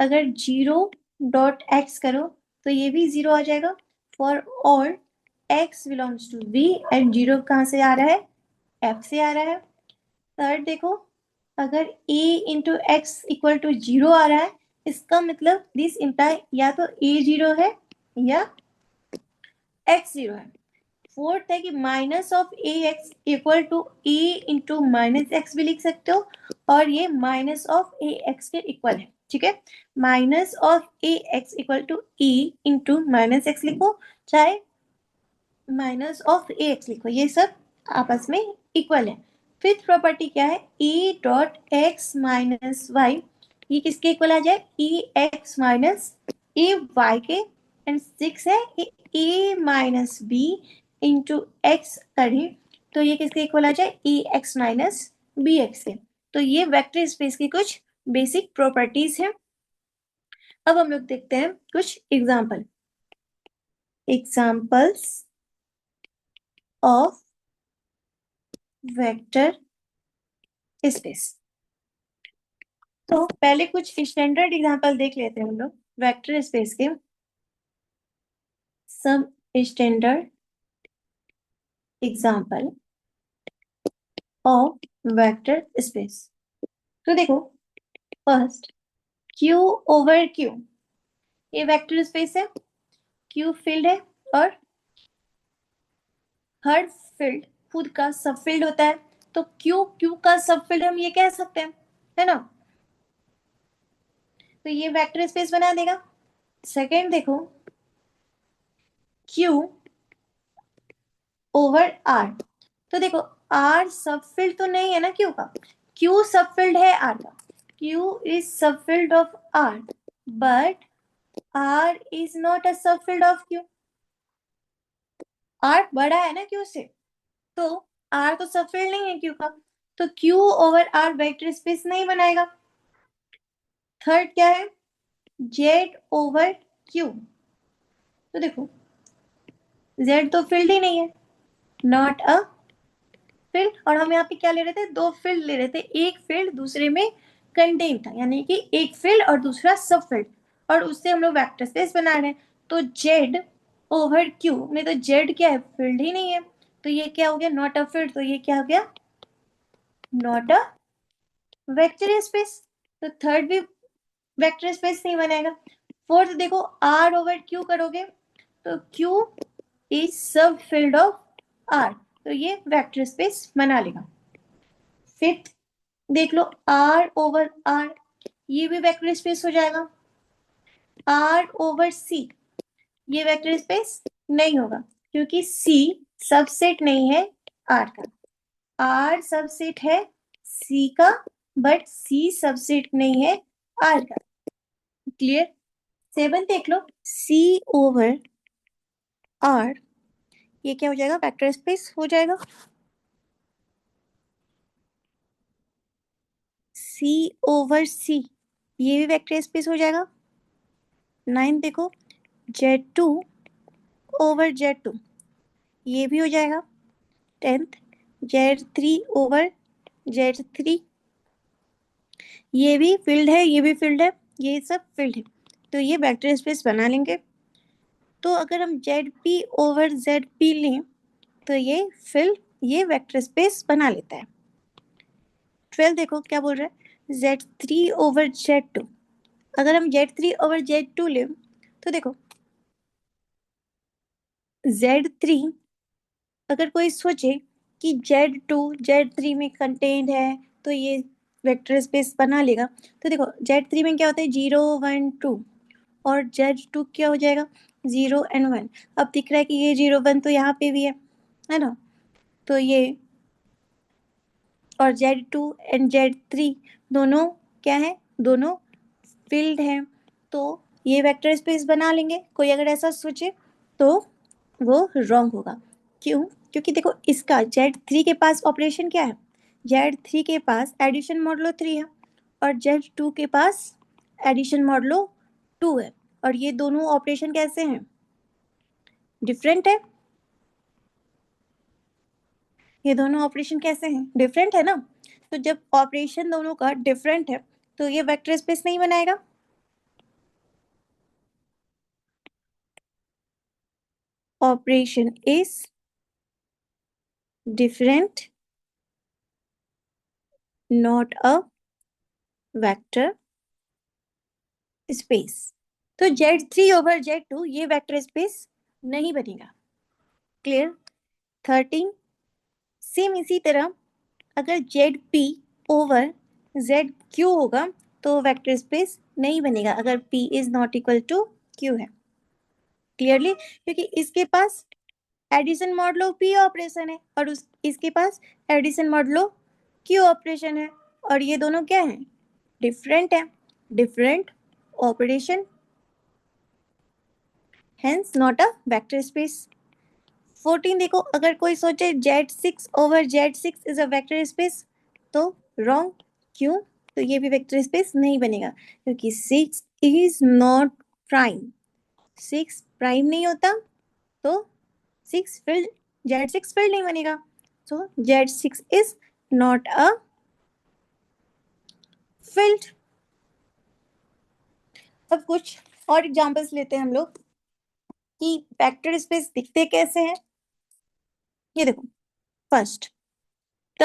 अगर जीरो डॉट एक्स करो तो ये भी जीरो आ जाएगा for all X belongs to V, and zero कहाँ से आ रहा है, एफ से आ रहा है। थर्ड देखो, अगर a into X equal to zero आ रहा है, इसका मतलब दिस इम्प्लाई या तो a जीरो है या x जीरो है। फोर्थ है कि minus of A X equal to A into minus X भी लिख सकते हो, और ये माइनस ऑफ ए एक्स के इक्वल है, ठीक है, minus of A X equal to A into minus X लिखो, चाहे माइनस ऑफ ए एक्स लिखो, ये सब आपस में इक्वल है। फिफ्थ प्रॉपर्टी क्या है, A dot X minus Y, ये किसके इक्वल आ जाए, A X minus A Y के, एंड सिक्स है A minus B into X करें तो ये किसके इक्वल आ जाए, A X minus B X के। तो ये वेक्टर स्पेस की कुछ बेसिक प्रॉपर्टीज है। अब हम लोग देखते हैं कुछ एग्जाम्पल्स ऑफ वेक्टर स्पेस। तो पहले कुछ स्टैंडर्ड एग्जाम्पल देख लेते हैं हम लोग वेक्टर स्पेस के। Some standard example of vector space. तो देखो, फर्स्ट क्यू ओवर क्यू, ये वेक्टर स्पेस है। क्यू फील्ड है और हर फील्ड खुद का सब फील्ड होता है, तो क्यू क्यू का सब फील्ड हम ये कह सकते हैं, है ना। तो ये वेक्टर स्पेस बना देगा। सेकेंड देखो, क्यू ओवर आर। तो देखो, आर सब फील्ड तो नहीं है ना क्यू का, क्यू सब फील्ड है आर का। Q is sub field of R, but R is not a sub field of Q. Are बड़ा है ना क्यू से, तो आर तो सब फील्ड नहीं है क्यू का, तो Q over R vector space नहीं बनाएगा। थर्ड क्या है, जेड ओवर क्यू। तो देखो, जेड तो फील्ड ही नहीं है, नॉट अ फील्ड। और हम यहाँ पे क्या ले रहे थे, दो फील्ड ले रहे थे, एक फील्ड दूसरे में कंटेन था, यानी कि एक फील्ड और दूसरा सब फील्ड, और उससे हम लोग वेक्टर स्पेस बना रहे हैं। तो जेड ओवर क्यू में तो जेड क्या है, फील्ड ही नहीं है, तो ये क्या हो गया, नॉट अ फील्ड। तो ये क्या हो गया, नॉट अ वेक्टर स्पेस। तो थर्ड भी वेक्टर स्पेस नहीं बनेगा। फोर्थ देखो, आर ओवर क्यू करोगे तो Q is sub field of are, तो ये वेक्टर स्पेस बना लेगा। फिफ्थ देख लो, आर ओवर आर, ये भी वेक्टर स्पेस हो जाएगा। आर ओवर सी, ये वेक्टर स्पेस नहीं होगा, क्योंकि सी सबसेट नहीं है आर का। आर सबसेट है सी का, बट सी सबसेट नहीं है आर का। क्लियर। सेवन देख लो, सी ओवर आर, ये क्या हो जाएगा, वेक्टर स्पेस हो जाएगा। सी ओवर सी, ये भी वेक्टर स्पेस हो जाएगा। नाइन देखो, Z2 ओवर Z2, ये भी हो जाएगा। 10th, Z3 ओवर Z3, ये भी फील्ड है, ये भी फील्ड है, ये सब फील्ड है, तो ये वेक्टर स्पेस बना लेंगे। तो अगर हम ZP ओवर ZP लें तो ये फील्ड, ये वेक्टर स्पेस बना लेता है। 12 देखो क्या बोल रहा है, Z3 ओवर Z2। अगर हम Z3 ओवर Z2 लें तो देखो, Z3 अगर कोई सोचे कि Z2 Z3 में कंटेन्ड है तो ये वेक्टर स्पेस बना लेगा। तो देखो, Z3 में क्या होता है, 0 1 2, और Z2 क्या हो जाएगा, 0 एंड 1। अब दिख रहा है कि ये 0 1 तो यहाँ पे भी है ना, तो ये, और Z2 एंड Z3 दोनों क्या है, दोनों फील्ड है, तो ये वेक्टर स्पेस बना लेंगे। कोई अगर ऐसा सोचे तो वो रॉन्ग होगा। क्यों, क्योंकि देखो इसका Z3 के पास ऑपरेशन क्या है, Z3 के पास एडिशन मॉडुलो 3 है, और Z2 के पास एडिशन मॉडुलो 2 है, और ये दोनों ऑपरेशन कैसे हैं, डिफरेंट है। ये दोनों ऑपरेशन कैसे हैं, डिफरेंट है ना। तो जब ऑपरेशन दोनों का डिफरेंट है तो ये वेक्टर स्पेस नहीं बनाएगा। Operation is different, not a vector space. तो Z3 ओवर Z2 ये वेक्टर स्पेस नहीं बनेगा। क्लियर। 13, सेम इसी तरह अगर ZP ओवर ZQ होगा तो वेक्टर स्पेस नहीं बनेगा अगर P is not equal to Q है। क्लियरली, क्योंकि इसके पास एडिशन मॉडुलो P ऑपरेशन है और इसके पास एडिशन मॉडुलो Q ऑपरेशन है, और ये दोनों क्या है, डिफरेंट है, different operation, hence not a vector space. 14 देखो, अगर कोई सोचे Z6 over Z6 is a vector space तो रॉन्ग। क्यों, तो ये भी वेक्टर स्पेस नहीं बनेगा, क्योंकि 6 इज नॉट प्राइम, 6 प्राइम नहीं होता तो 6 फील्ड, Z6 फील्ड नहीं बनेगा, सो Z6 is not a field. अब कुछ और एग्जांपल्स लेते हैं हम लोग कि वेक्टर स्पेस दिखते कैसे हैं। ये देखो, first the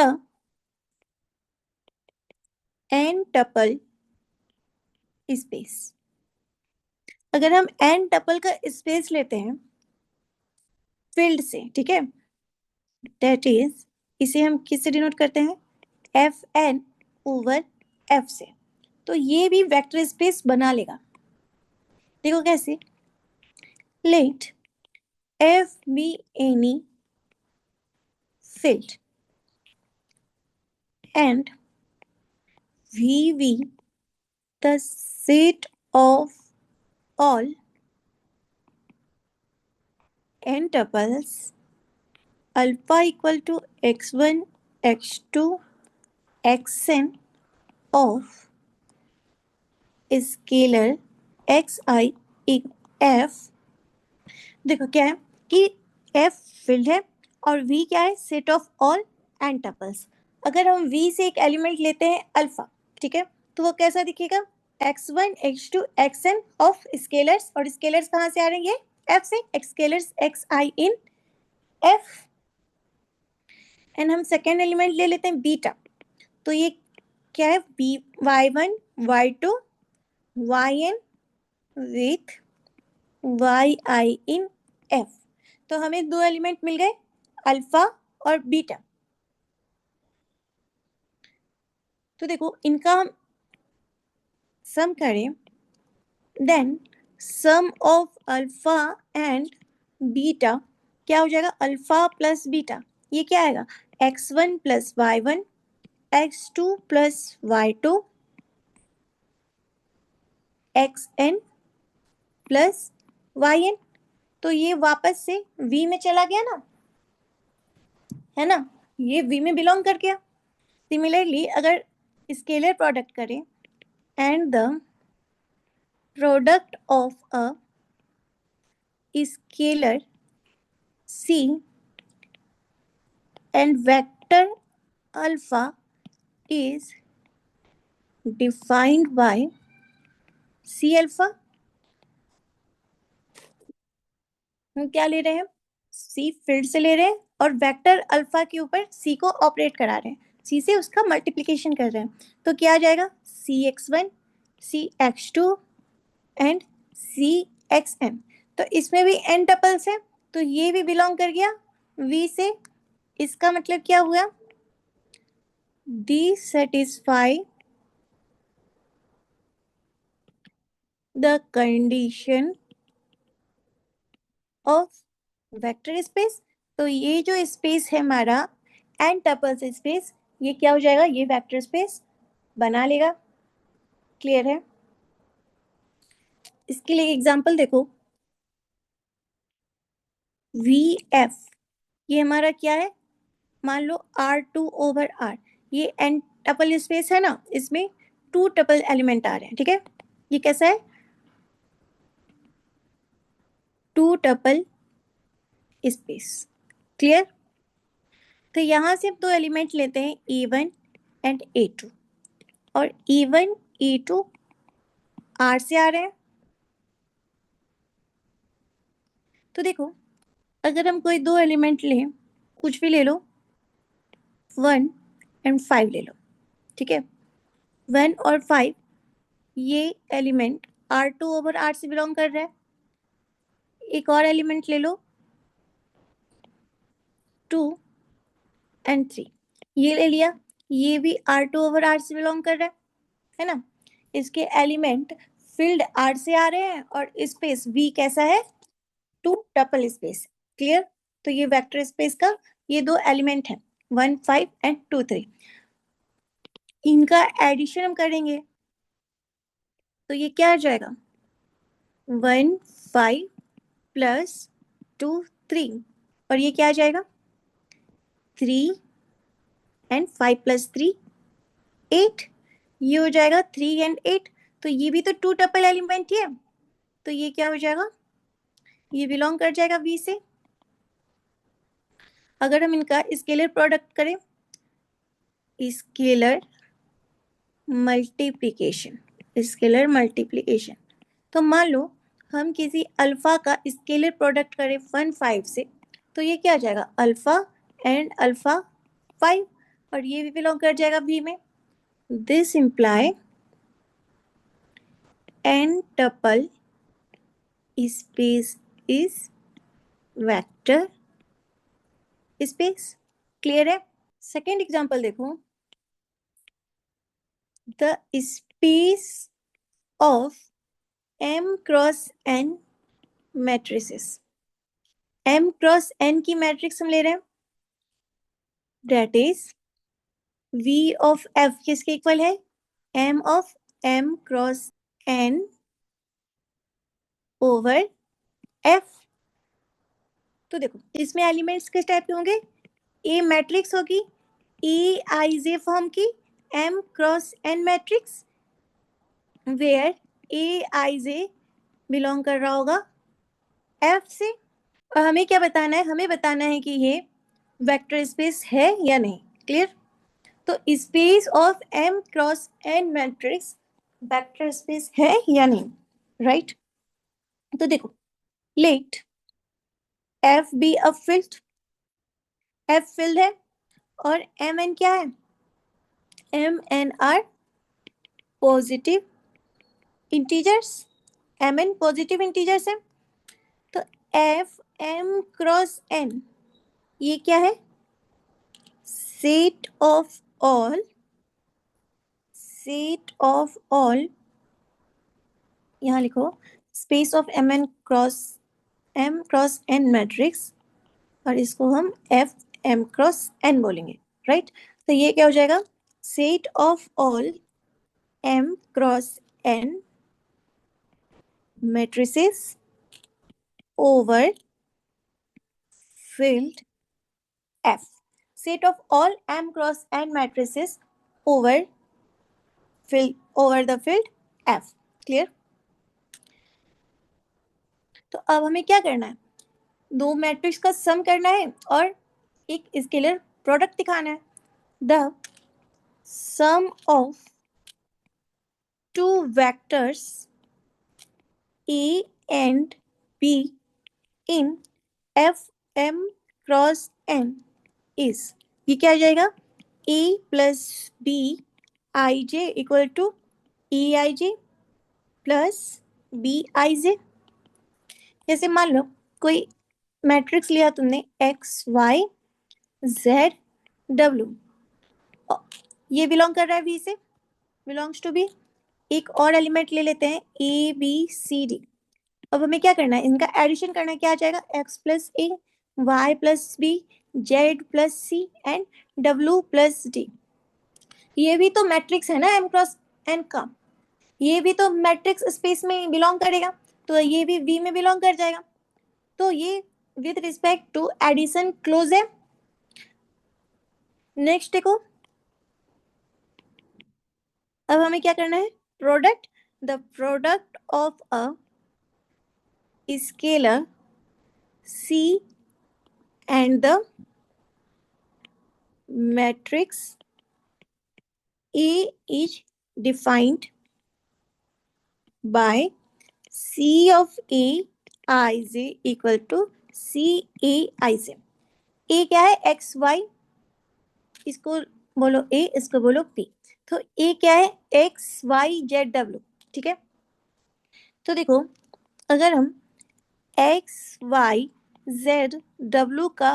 n tuple space. अगर हम n टपल का स्पेस लेते हैं फील्ड से, ठीक है, दैट इज, इसे हम किससे डिनोट करते हैं, एफ एन ओवर एफ से, तो ये भी वेक्टर स्पेस बना लेगा। देखो कैसे, let F be any field and V be the set of all n tuples alpha equal to x1 x2 xn of scalar xi in f। देखो क्या है कि f फील्ड है और v क्या है, set of all n tuples. अगर हम v से एक एलिमेंट लेते हैं अल्फा, ठीक है, तो वो कैसा दिखेगा, x1 x2 xn of scalars, और स्केलर्स कहाँ से आ रहे हैं, ये f से, scalars xi in f। And हम सेकेंड एलिमेंट ले लेते हैं बीटा, तो ये क्या है, B y1 y2 yn with yi in f। तो हमें दो एलिमेंट मिल गए, अल्फा और बीटा। तो देखो इनका हम सम करें, then sum of alpha and beta क्या हो जाएगा, अल्फा प्लस बीटा, ये क्या आएगा, x1 plus y1 x2 plus y2 xn plus yn। तो ये वापस से v में चला गया ना, है ना, ये v में बिलोंग कर गया। सिमिलरली अगर स्केलर प्रोडक्ट करें, and the product of a scalar c and vector alpha is defined by c alpha. हम क्या ले रहे हैं, c फील्ड से ले रहे हैं और वेक्टर अल्फा के ऊपर c को ऑपरेट करा रहे हैं, c से उसका मल्टीप्लिकेशन कर रहे हैं, तो क्या आ जाएगा, cx1 cx2 एंड cxn। तो इसमें भी n टपल्स है, तो ये भी बिलोंग कर गया v से। इसका मतलब क्या हुआ, dissatisfy the condition of vector space. तो ये जो स्पेस है हमारा एन टपल्स स्पेस, ये क्या हो जाएगा, ये वेक्टर स्पेस बना लेगा। क्लियर है। इसके लिए एग्जांपल देखो, वी एफ, ये हमारा क्या है, मान लो R2 ओवर R, ये एन टपल स्पेस है ना, इसमें 2 टपल एलिमेंट आ रहे हैं, ठीक है, ये कैसा है, 2 टपल स्पेस। क्लियर। तो यहां से हम 2 एलिमेंट लेते हैं E1 एंड E2, और E1 E2 R से आ रहे हैं। तो देखो अगर हम कोई 2 एलिमेंट लें, कुछ भी ले लो, 1 एंड 5 ले लो, ठीक है, 1 और 5 ये एलिमेंट R2 ओवर R से बिलोंग कर रहा है। एक और एलिमेंट ले लो, 2 एंड 3, ये ले लिया, ये भी R2 ओवर R से बिलोंग कर रहा है ना। इसके एलिमेंट फील्ड R से आ रहे हैं और स्पेस V कैसा है, 2 टपल स्पेस। क्लियर। तो ये वेक्टर स्पेस का ये 2 एलिमेंट है, 1 5 एंड 2 3, इनका एडिशन हम करेंगे तो ये क्या आ जाएगा, 1 5 प्लस 2 3, और ये क्या आ जाएगा, 3 एंड 5 प्लस 3 8, ये हो जाएगा 3 एंड 8। तो ये भी तो टू टपल एलिमेंट ही है, तो ये क्या हो जाएगा, ये बिलोंग कर जाएगा V से। अगर हम इनका स्केलर प्रोडक्ट करें, स्केलर मल्टीप्लिकेशन, स्केलर मल्टीप्लिकेशन, तो मान लो हम किसी अल्फा का स्केलर प्रोडक्ट करें 1 5 से, तो ये क्या आ जाएगा, अल्फा एंड अल्फा 5, और ये भी बिलोंग कर जाएगा V में। This imply n tuple space is vector space. Clear है? सेकेंड एग्जांपल देखो, the space of m cross n matrices, m cross n की मैट्रिक्स हम ले रहे हैं, that is v of f किसके इक्वल है, m of m cross n over f। तो देखो इसमें एलिमेंट्स किस टाइप के होंगे, ए मैट्रिक्स होगी, ए आई जे फॉर्म की, M cross N matrix, where A I J belong कर रहा होगा एफ से। और हमें क्या बताना है, हमें बताना है कि ये वेक्टर स्पेस है या नहीं। क्लियर? तो space of M cross N matrix vector space है या नहीं, राइट? तो देखो, let F be a field, F field है, और एम एन क्या है, M N are positive integers, M N positive integers है। तो एफ एम क्रॉस एन ये क्या है, set of all, set of all, यहाँ लिखो space of M cross N matrix, और इसको हम एफ एम क्रॉस एन बोलेंगे, राइट? तो ये क्या हो जाएगा, set of all M cross N matrices over field F, set of all m cross n matrices over the field F। Clear? तो अब हमें क्या करना है, दो मैट्रिक्स का सम करना है और एक स्केलर प्रोडक्ट दिखाना है। The sum of two vectors A and B in F m cross n is, ये क्या आ जाएगा, A plus B I J equal to E I J plus B I J. जैसे मान लो कोई मैट्रिक्स लिया तुमने एक्स वाई जेड डब्ल्यू, ये बिलोंग कर रहा है वी से, बिलोंग्स टू बी। एक और एलिमेंट ले लेते हैं ए बी सी डी। अब हमें क्या करना है, इनका एडिशन करना है, क्या आ जाएगा, X plus A Y plus B Z plus C and W plus D. ये भी तो मैट्रिक्स है ना एम क्रॉस एन का, ये भी तो मैट्रिक्स स्पेस में बिलोंग करेगा, तो ये भी वी में बिलोंग कर जाएगा। तो ये with respect to addition close है। नेक्स्ट देखो, अब हमें क्या करना है, product, the product of a scalar C and the matrix A is defined by C of A I J equal to C A I J। A क्या है, x Y, इसको बोलो A, इसको बोलो P। तो A क्या है, x Y Z W, ठीक है? तो देखो अगर हम एक्स वाई जेड डब्ल्यू का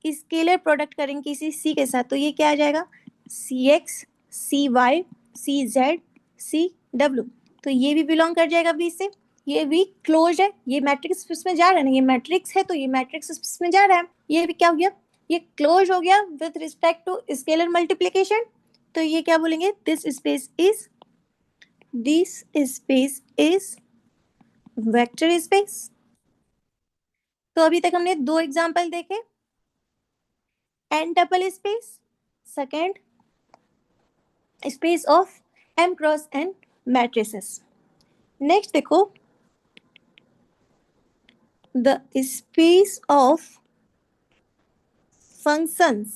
स्केलर प्रोडक्ट करेंगे किसी सी के साथ, तो ये क्या आ जाएगा, C X C Y C Z C W. तो ये भी बिलोंग कर जाएगा बी से, ये भी क्लोज है, ये मैट्रिक्स स्पेस में जा रहा है ना, ये मैट्रिक्स है तो ये मैट्रिक्स स्पेस में जा रहा है, ये भी क्या हो गया, ये क्लोज हो गया with respect to scalar multiplication. तो ये क्या बोलेंगे, this space is vector space. तो अभी तक हमने दो एग्जांपल देखे, N tuple space, second space of m cross n matrices. Next देखो, the space of functions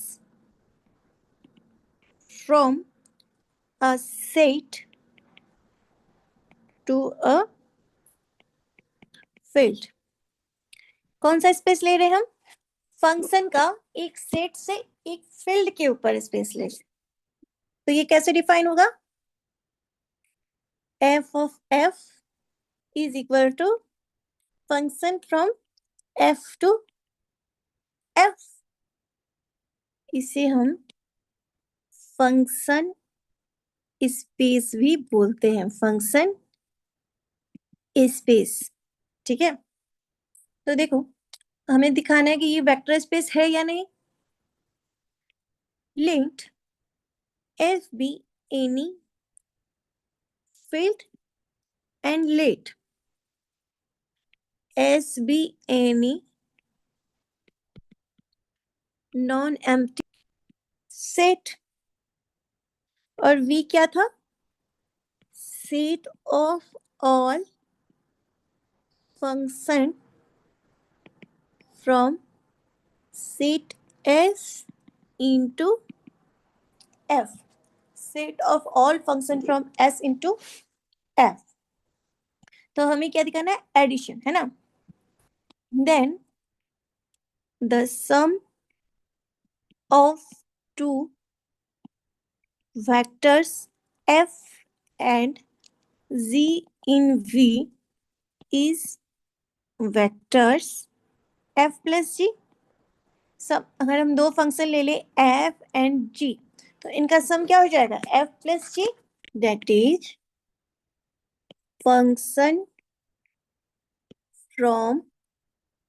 from a set to a field। कौन सा स्पेस ले रहे हैं हम? फंक्शन का एक सेट से एक फील्ड के ऊपर स्पेस ले रहे हैं। तो ये कैसे डिफाइन होगा? F of F is equal to function from F to F. इसे हम फंक्शन स्पेस भी बोलते हैं, फंक्शन स्पेस। ठीक है, तो देखो हमें दिखाना है कि ये वेक्टर स्पेस है या नहीं। Linked F be any field and let S be any non-empty set। और V क्या था? Set of all function from set S into F। Set of all function from S into F। तो हमें क्या दिखाना है? एडिशन, है ना। Then the sum of two vectors F and Z in V is vectors f plus G. सब अगर हम दो फंक्शन ले ले f एंड g, तो इनका सम क्या हो जाएगा? f plus G, that is function from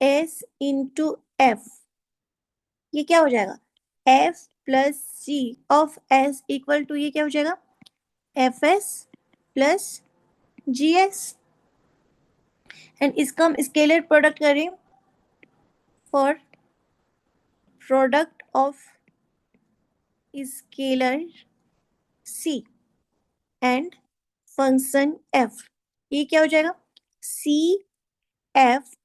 s into f। ये क्या हो जाएगा? f plus G of s equal to ये क्या हो जाएगा? F S plus G S. And इसका हम स्केलर प्रोडक्ट करें for product of scalar c and function f। ये क्या हो जाएगा? c f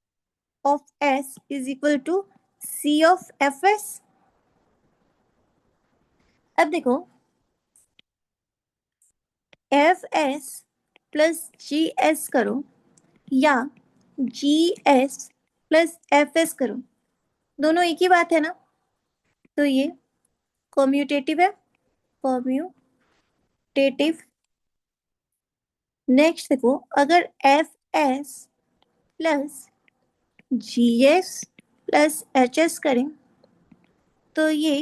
of s is equal to c of F S. अब देखो F S plus G S करो या G S plus F S करो, दोनों एक ही बात है ना। तो ये कॉम्यूटेटिव है, कॉम्यूटेटिव। नेक्स्ट देखो, अगर F S plus G S plus H S करें तो ये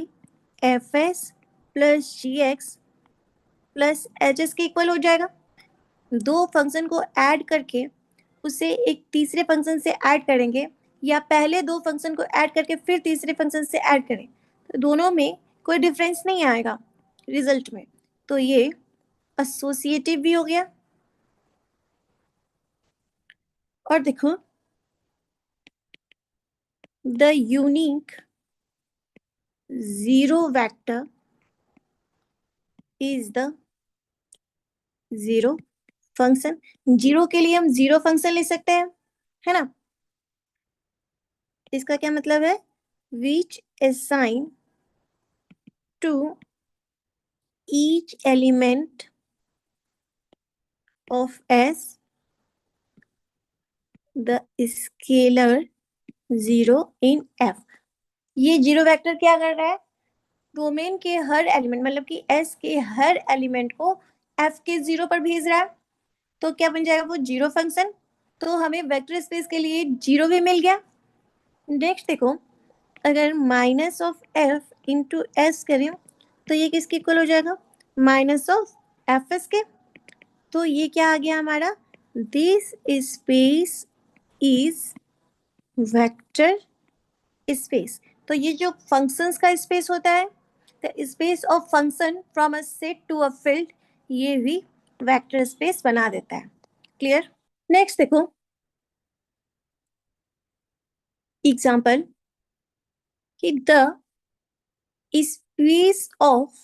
एफ एस प्लस जी एक्स प्लस एच एस के इक्वल हो जाएगा। दो फंक्शन को ऐड करके उसे एक तीसरे फंक्शन से ऐड करेंगे या पहले दो फंक्शन को ऐड करके फिर तीसरे फंक्शन से ऐड करें तो दोनों में कोई डिफरेंस नहीं आएगा रिजल्ट में। तो ये एसोसिएटिव भी हो गया। और देखो, the unique zero vector is the zero function. Zero के लिए हम जीरो फंक्शन ले सकते हैं, है ना। इसका क्या मतलब है? Which assign to each element of S the scalar zero in F. ये जीरो वेक्टर क्या कर रहा है? डोमेन के हर एलिमेंट मतलब कि एस के हर एलिमेंट को एफ के जीरो पर भेज रहा है। तो क्या बन जाएगा? वो जीरो फंक्शन। तो हमें वेक्टर स्पेस के लिए जीरो भी मिल गया। नेक्स्ट देखो, अगर minus of F into S करें तो ये किसके इक्वल हो जाएगा? माइनस ऑफ एफ एस के। तो ये क्या आ गया हमारा? This space is vector space. तो ये जो फंक्शंस का स्पेस होता है, the space of function from a set to a field, ये भी वेक्टर स्पेस बना देता है। क्लियर? नेक्स्ट देखो एग्जांपल कि the space of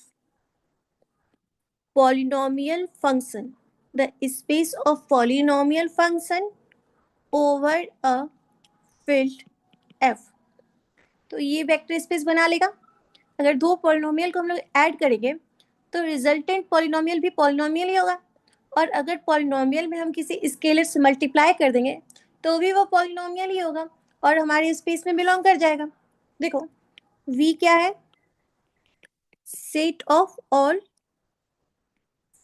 polynomial function the space of polynomial function over a field F. तो ये वेक्टर स्पेस बना लेगा। अगर दो पॉलिनोमियल को हम लोग ऐड करेंगे तो रिजल्टेंट पॉलिनोमियल भी पॉलिनोमियल ही होगा, और अगर पॉलिनोमियल में हम किसी स्केलर से मल्टीप्लाई कर देंगे तो भी वो पॉलिनोमियल ही होगा और हमारे स्पेस में बिलोंग कर जाएगा। देखो v क्या है, set of all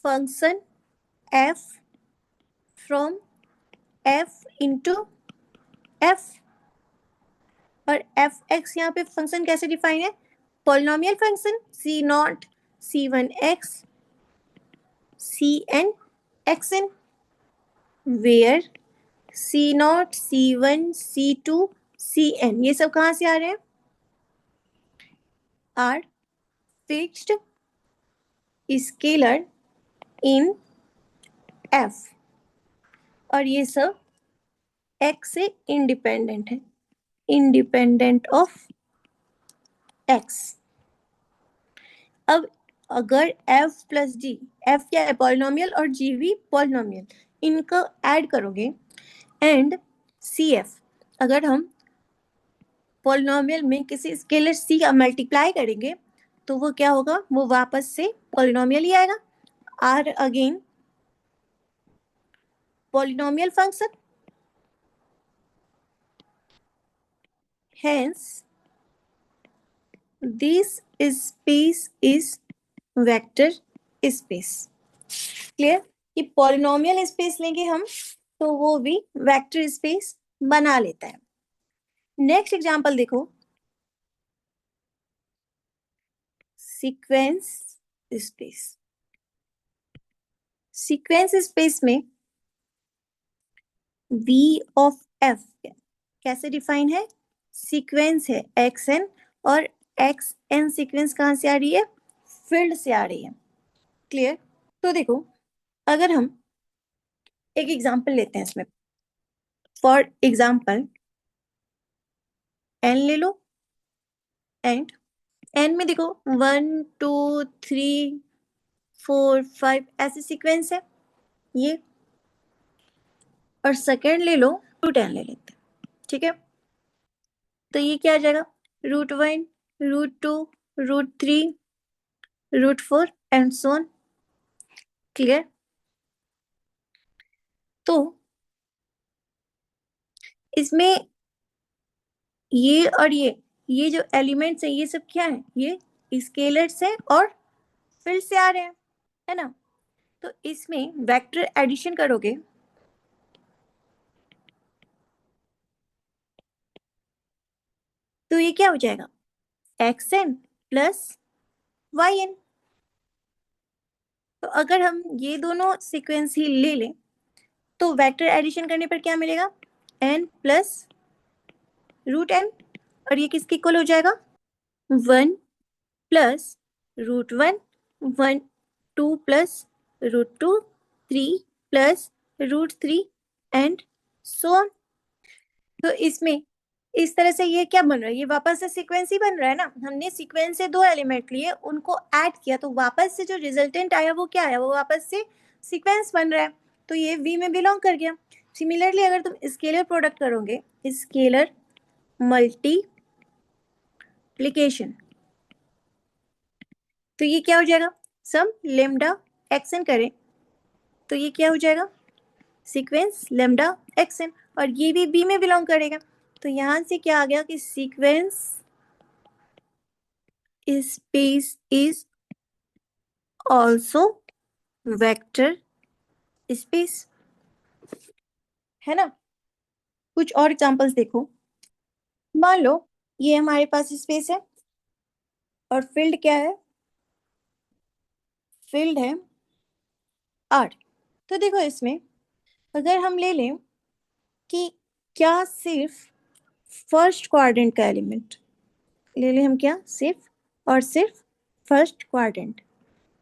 function f from f into f, और एफ एक्स यहाँ पे फंक्शन कैसे डिफाइन है, polynomial function C naught C one X C N X N, where C naught C one C two C N, ये सब कहाँ से आ रहे हैं, are fixed scalar in F, और ये सब एक्स से इंडिपेंडेंट है, इंडिपेंडेंट ऑफ एक्स। अब अगर f प्लस जी, f क्या है पॉलिनोमियल और जी भी पॉलिनोमियल, इनको ऐड करोगे एंड सी एफ, अगर हम पॉलिनोमियल में किसी स्केलर c का मल्टीप्लाई करेंगे तो वो क्या होगा, वो वापस से पॉलिनोमियल ही आएगा, are again polynomial function, hence this space is vector space। Clear, कि पॉलिनोमियल स्पेस लेंगे हम तो वो भी वेक्टर स्पेस बना लेता है। नेक्स्ट एग्जांपल देखो, सीक्वेंस स्पेस। सीक्वेंस स्पेस में v ऑफ f कैसे डिफाइन है, सीक्वेंस है एक्स एन, और एक्स एन सीक्वेंस कहां से आ रही है, फील्ड से आ रही है। क्लियर, तो देखो अगर हम एक एग्जांपल लेते हैं इसमें, फॉर एग्जांपल एन ले लो, एंड एन में देखो 1 2 3 4 5 ऐसे सीक्वेंस है ये, और सेकेंड ले लो √n ले लेते हैं, ठीक है। तो ये क्या आ जाएगा, √1 √2 √3 √4 एंड सो ऑन। क्लियर, तो इसमें ये और ये जो एलिमेंट्स है ये सब क्या है, ये स्केलर्स है और फील्ड से आ रहे हैं, है ना। तो इसमें वेक्टर एडिशन करोगे तो ये क्या हो जाएगा, xn प्लस yn। तो अगर हम ये दोनों सीक्वेंस ही ले लें तो वेक्टर एडिशन करने पर क्या मिलेगा, n प्लस √n, और ये किसके इक्वल हो जाएगा, 1 plus √1 1 2 plus √2 3 plus √3 and so on. तो इसमें इस तरह से ये क्या बन रहा है, ये वापस से सीक्वेंस ही बन रहा है ना, हमने सीक्वेंस से दो एलिमेंट लिए उनको ऐड किया तो वापस से जो रिजल्टेंट आया वो क्या आया, वो वापस से सीक्वेंस बन रहा है, तो ये वी में बिलोंग कर गया। सिमिलरली अगर तुम स्केलर प्रोडक्ट करोगे, स्केलर मल्टीप्लिकेशन, तो ये क्या हो जाएगा, सम लेमडा एक्सन करें तो ये क्या हो जाएगा, सीक्वेंस लेमडा एक्सन, और ये भी बी में बिलोंग करेगा। तो यहां से क्या आ गया कि sequence space is also vector space, है ना। कुछ और एग्जांपल्स देखो, मान लो ये हमारे पास स्पेस है और फील्ड क्या है, फील्ड है आर। तो देखो इसमें अगर हम ले लें कि क्या सिर्फ फर्स्ट क्वाड्रेंट का एलिमेंट ले लें, हम क्या सिर्फ और सिर्फ फर्स्ट क्वाड्रेंट,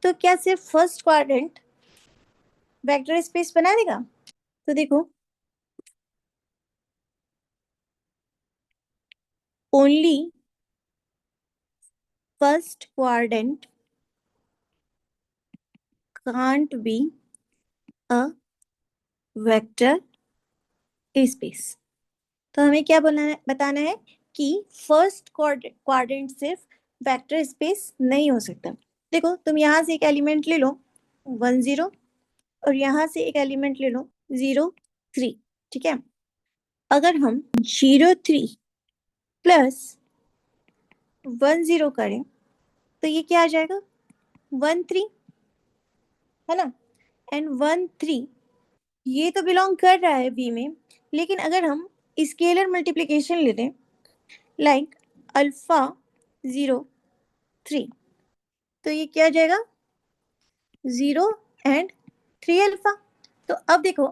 तो क्या सिर्फ फर्स्ट क्वाड्रेंट वेक्टर स्पेस बना देगा, तो देखो only first quadrant can't be a vector space. तो हमें क्या बताना है कि फर्स्ट क्वाड्रेंट सिर्फ वेक्टर स्पेस नहीं हो सकता। देखो तुम यहाँ से एक एलिमेंट ले लो 1 0, और यहाँ से एक एलिमेंट ले लो 0 3। ठीक है, अगर हम 0 3 प्लस 1 0 करें तो ये क्या आ जाएगा 1 3, है ना। एंड 1 3 ये तो बिलोंग कर रहा है वी में, लेकिन अगर हम स्केलर मल्टीप्लीकेशन ले लें लाइक अल्फा 0 3, तो ये क्या आ जाएगा 0 and 3 अल्फा। तो अब देखो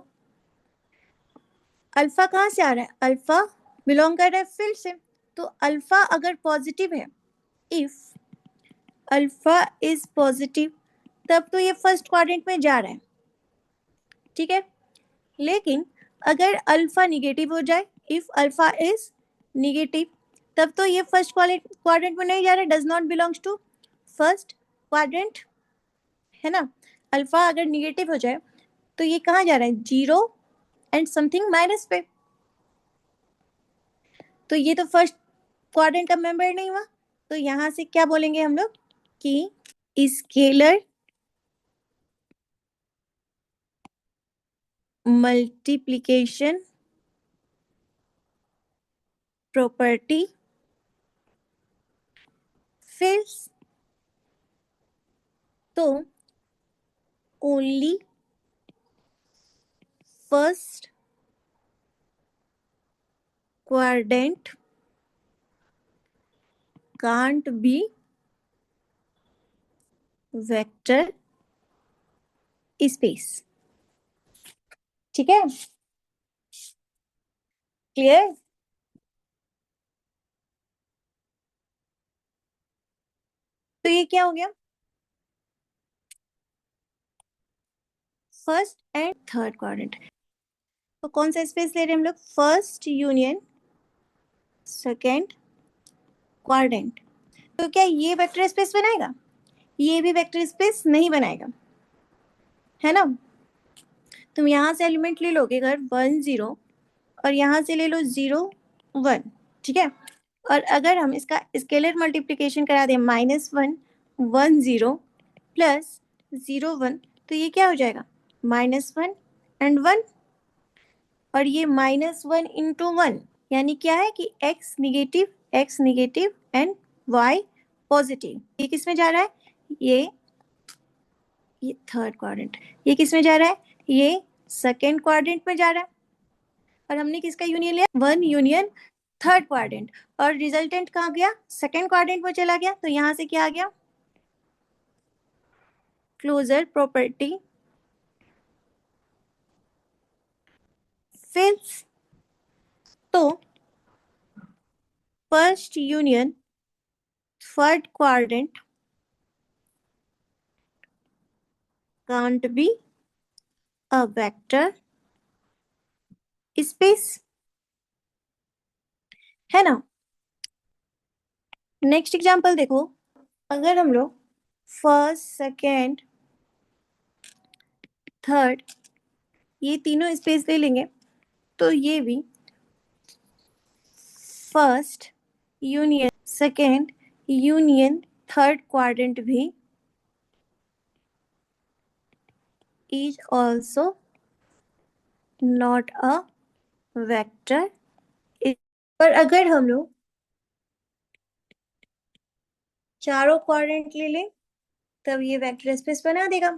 अल्फा कहाँ से आ रहा है, अल्फा बिलोंग कर रहा है फील्ड से। तो अल्फा अगर पॉजिटिव है, इफ अल्फा इज पॉजिटिव, तब तो ये फर्स्ट क्वाड्रेंट में जा रहा है। ठीक है, लेकिन अगर अल्फा निगेटिव हो जाए, इफ अल्फा इज निगेटिव, तब तो ये फर्स्ट क्वाड्रेंट में नहीं जा रहा है, does not belongs to first quadrant, है ना। अल्फा अगर निगेटिव हो जाए तो ये कहाँ जा रहा है 0 and something पे। तो ये तो फर्स्ट क्वाड्रेंट का मेंबर नहीं हुआ। तो यहां से क्या बोलेंगे हम लोग कि स्केलर मल्टीप्लिकेशन प्रॉपर्टी फेल्स। तो only first quadrant can't be vector space। ठीक है, क्लियर। तो ये क्या हो गया, फर्स्ट एंड थर्ड क्वाड्रेंट। तो कौन सा स्पेस ले रहे हैं हम लोग, फर्स्ट यूनियन सेकेंड क्वाड्रेंट। तो क्या ये वेक्टर स्पेस बनाएगा, ये भी वेक्टर स्पेस नहीं बनाएगा, है ना। तुम यहाँ से एलिमेंट ले लोगे अगर 1 0, और यहाँ से ले लो 0 1। ठीक है, और अगर हम इसका स्केलर मल्टीप्लीकेशन करा दें -1 1 0 प्लस 0 1, तो ये क्या हो जाएगा -1 and 1। और ये -1 into 1 यानी क्या है कि x negative and y positive. ये किस में जा रहा है, ये थर्ड क्वाड्रेंट। ये किस में जा रहा है, ये सेकेंड क्वाड्रेंट में जा रहा है। और हमने किसका यूनियन लिया, 1 यूनियन 3rd क्वाड्रेंट, और रिजल्टेंट कहाँ गया, सेकेंड क्वाड्रेंट में चला गया। तो यहाँ से क्या आ गया, क्लोजर प्रॉपर्टी फेल्स। तो first union 3rd quadrant can't be a vector space, है ना। नेक्स्ट एग्जांपल देखो, अगर हम लोग फर्स्ट सेकेंड थर्ड ये तीनों स्पेस ले लेंगे, तो ये भी first union second union 3rd quadrant भी is also not a vector। पर अगर हम लोग चारों क्वाड्रेंट ले लें तब ये वेक्टर स्पेस बना देगा।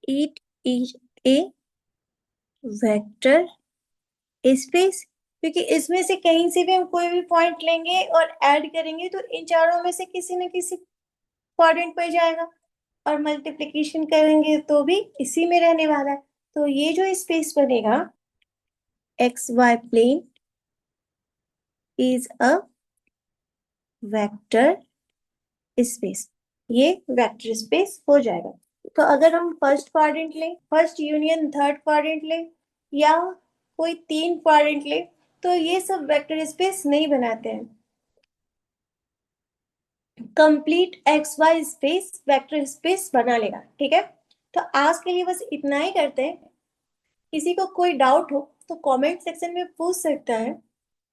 It is a vector space, क्योंकि इसमें से कहीं से भी हम कोई भी पॉइंट लेंगे और ऐड करेंगे तो इन चारों में से किसी न किसी क्वाड्रेंट पर जाएगा, और मल्टीप्लिकेशन करेंगे तो भी इसी में रहने वाला है। तो ये जो स्पेस बनेगा X Y plane is a vector space, ये वेक्टर स्पेस हो जाएगा। तो अगर हम फर्स्ट क्वाड्रेंट लें, फर्स्ट यूनियन 3rd क्वाड्रेंट लें, या कोई 3 क्वाड्रेंट लें, तो ये सब वेक्टर स्पेस नहीं बनाते हैं। Complete X Y space vector space बना लेगा। ठीक है, तो आज के लिए बस इतना ही करते हैं। किसी को कोई डाउट हो तो कमेंट सेक्शन में पूछ सकता है।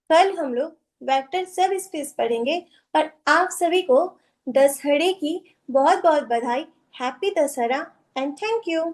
कल हम लोग वेक्टर सब स्पेस पढ़ेंगे। और आप सभी को दशहरे की बहुत बहुत बधाई। Happy Dussehra and thank you.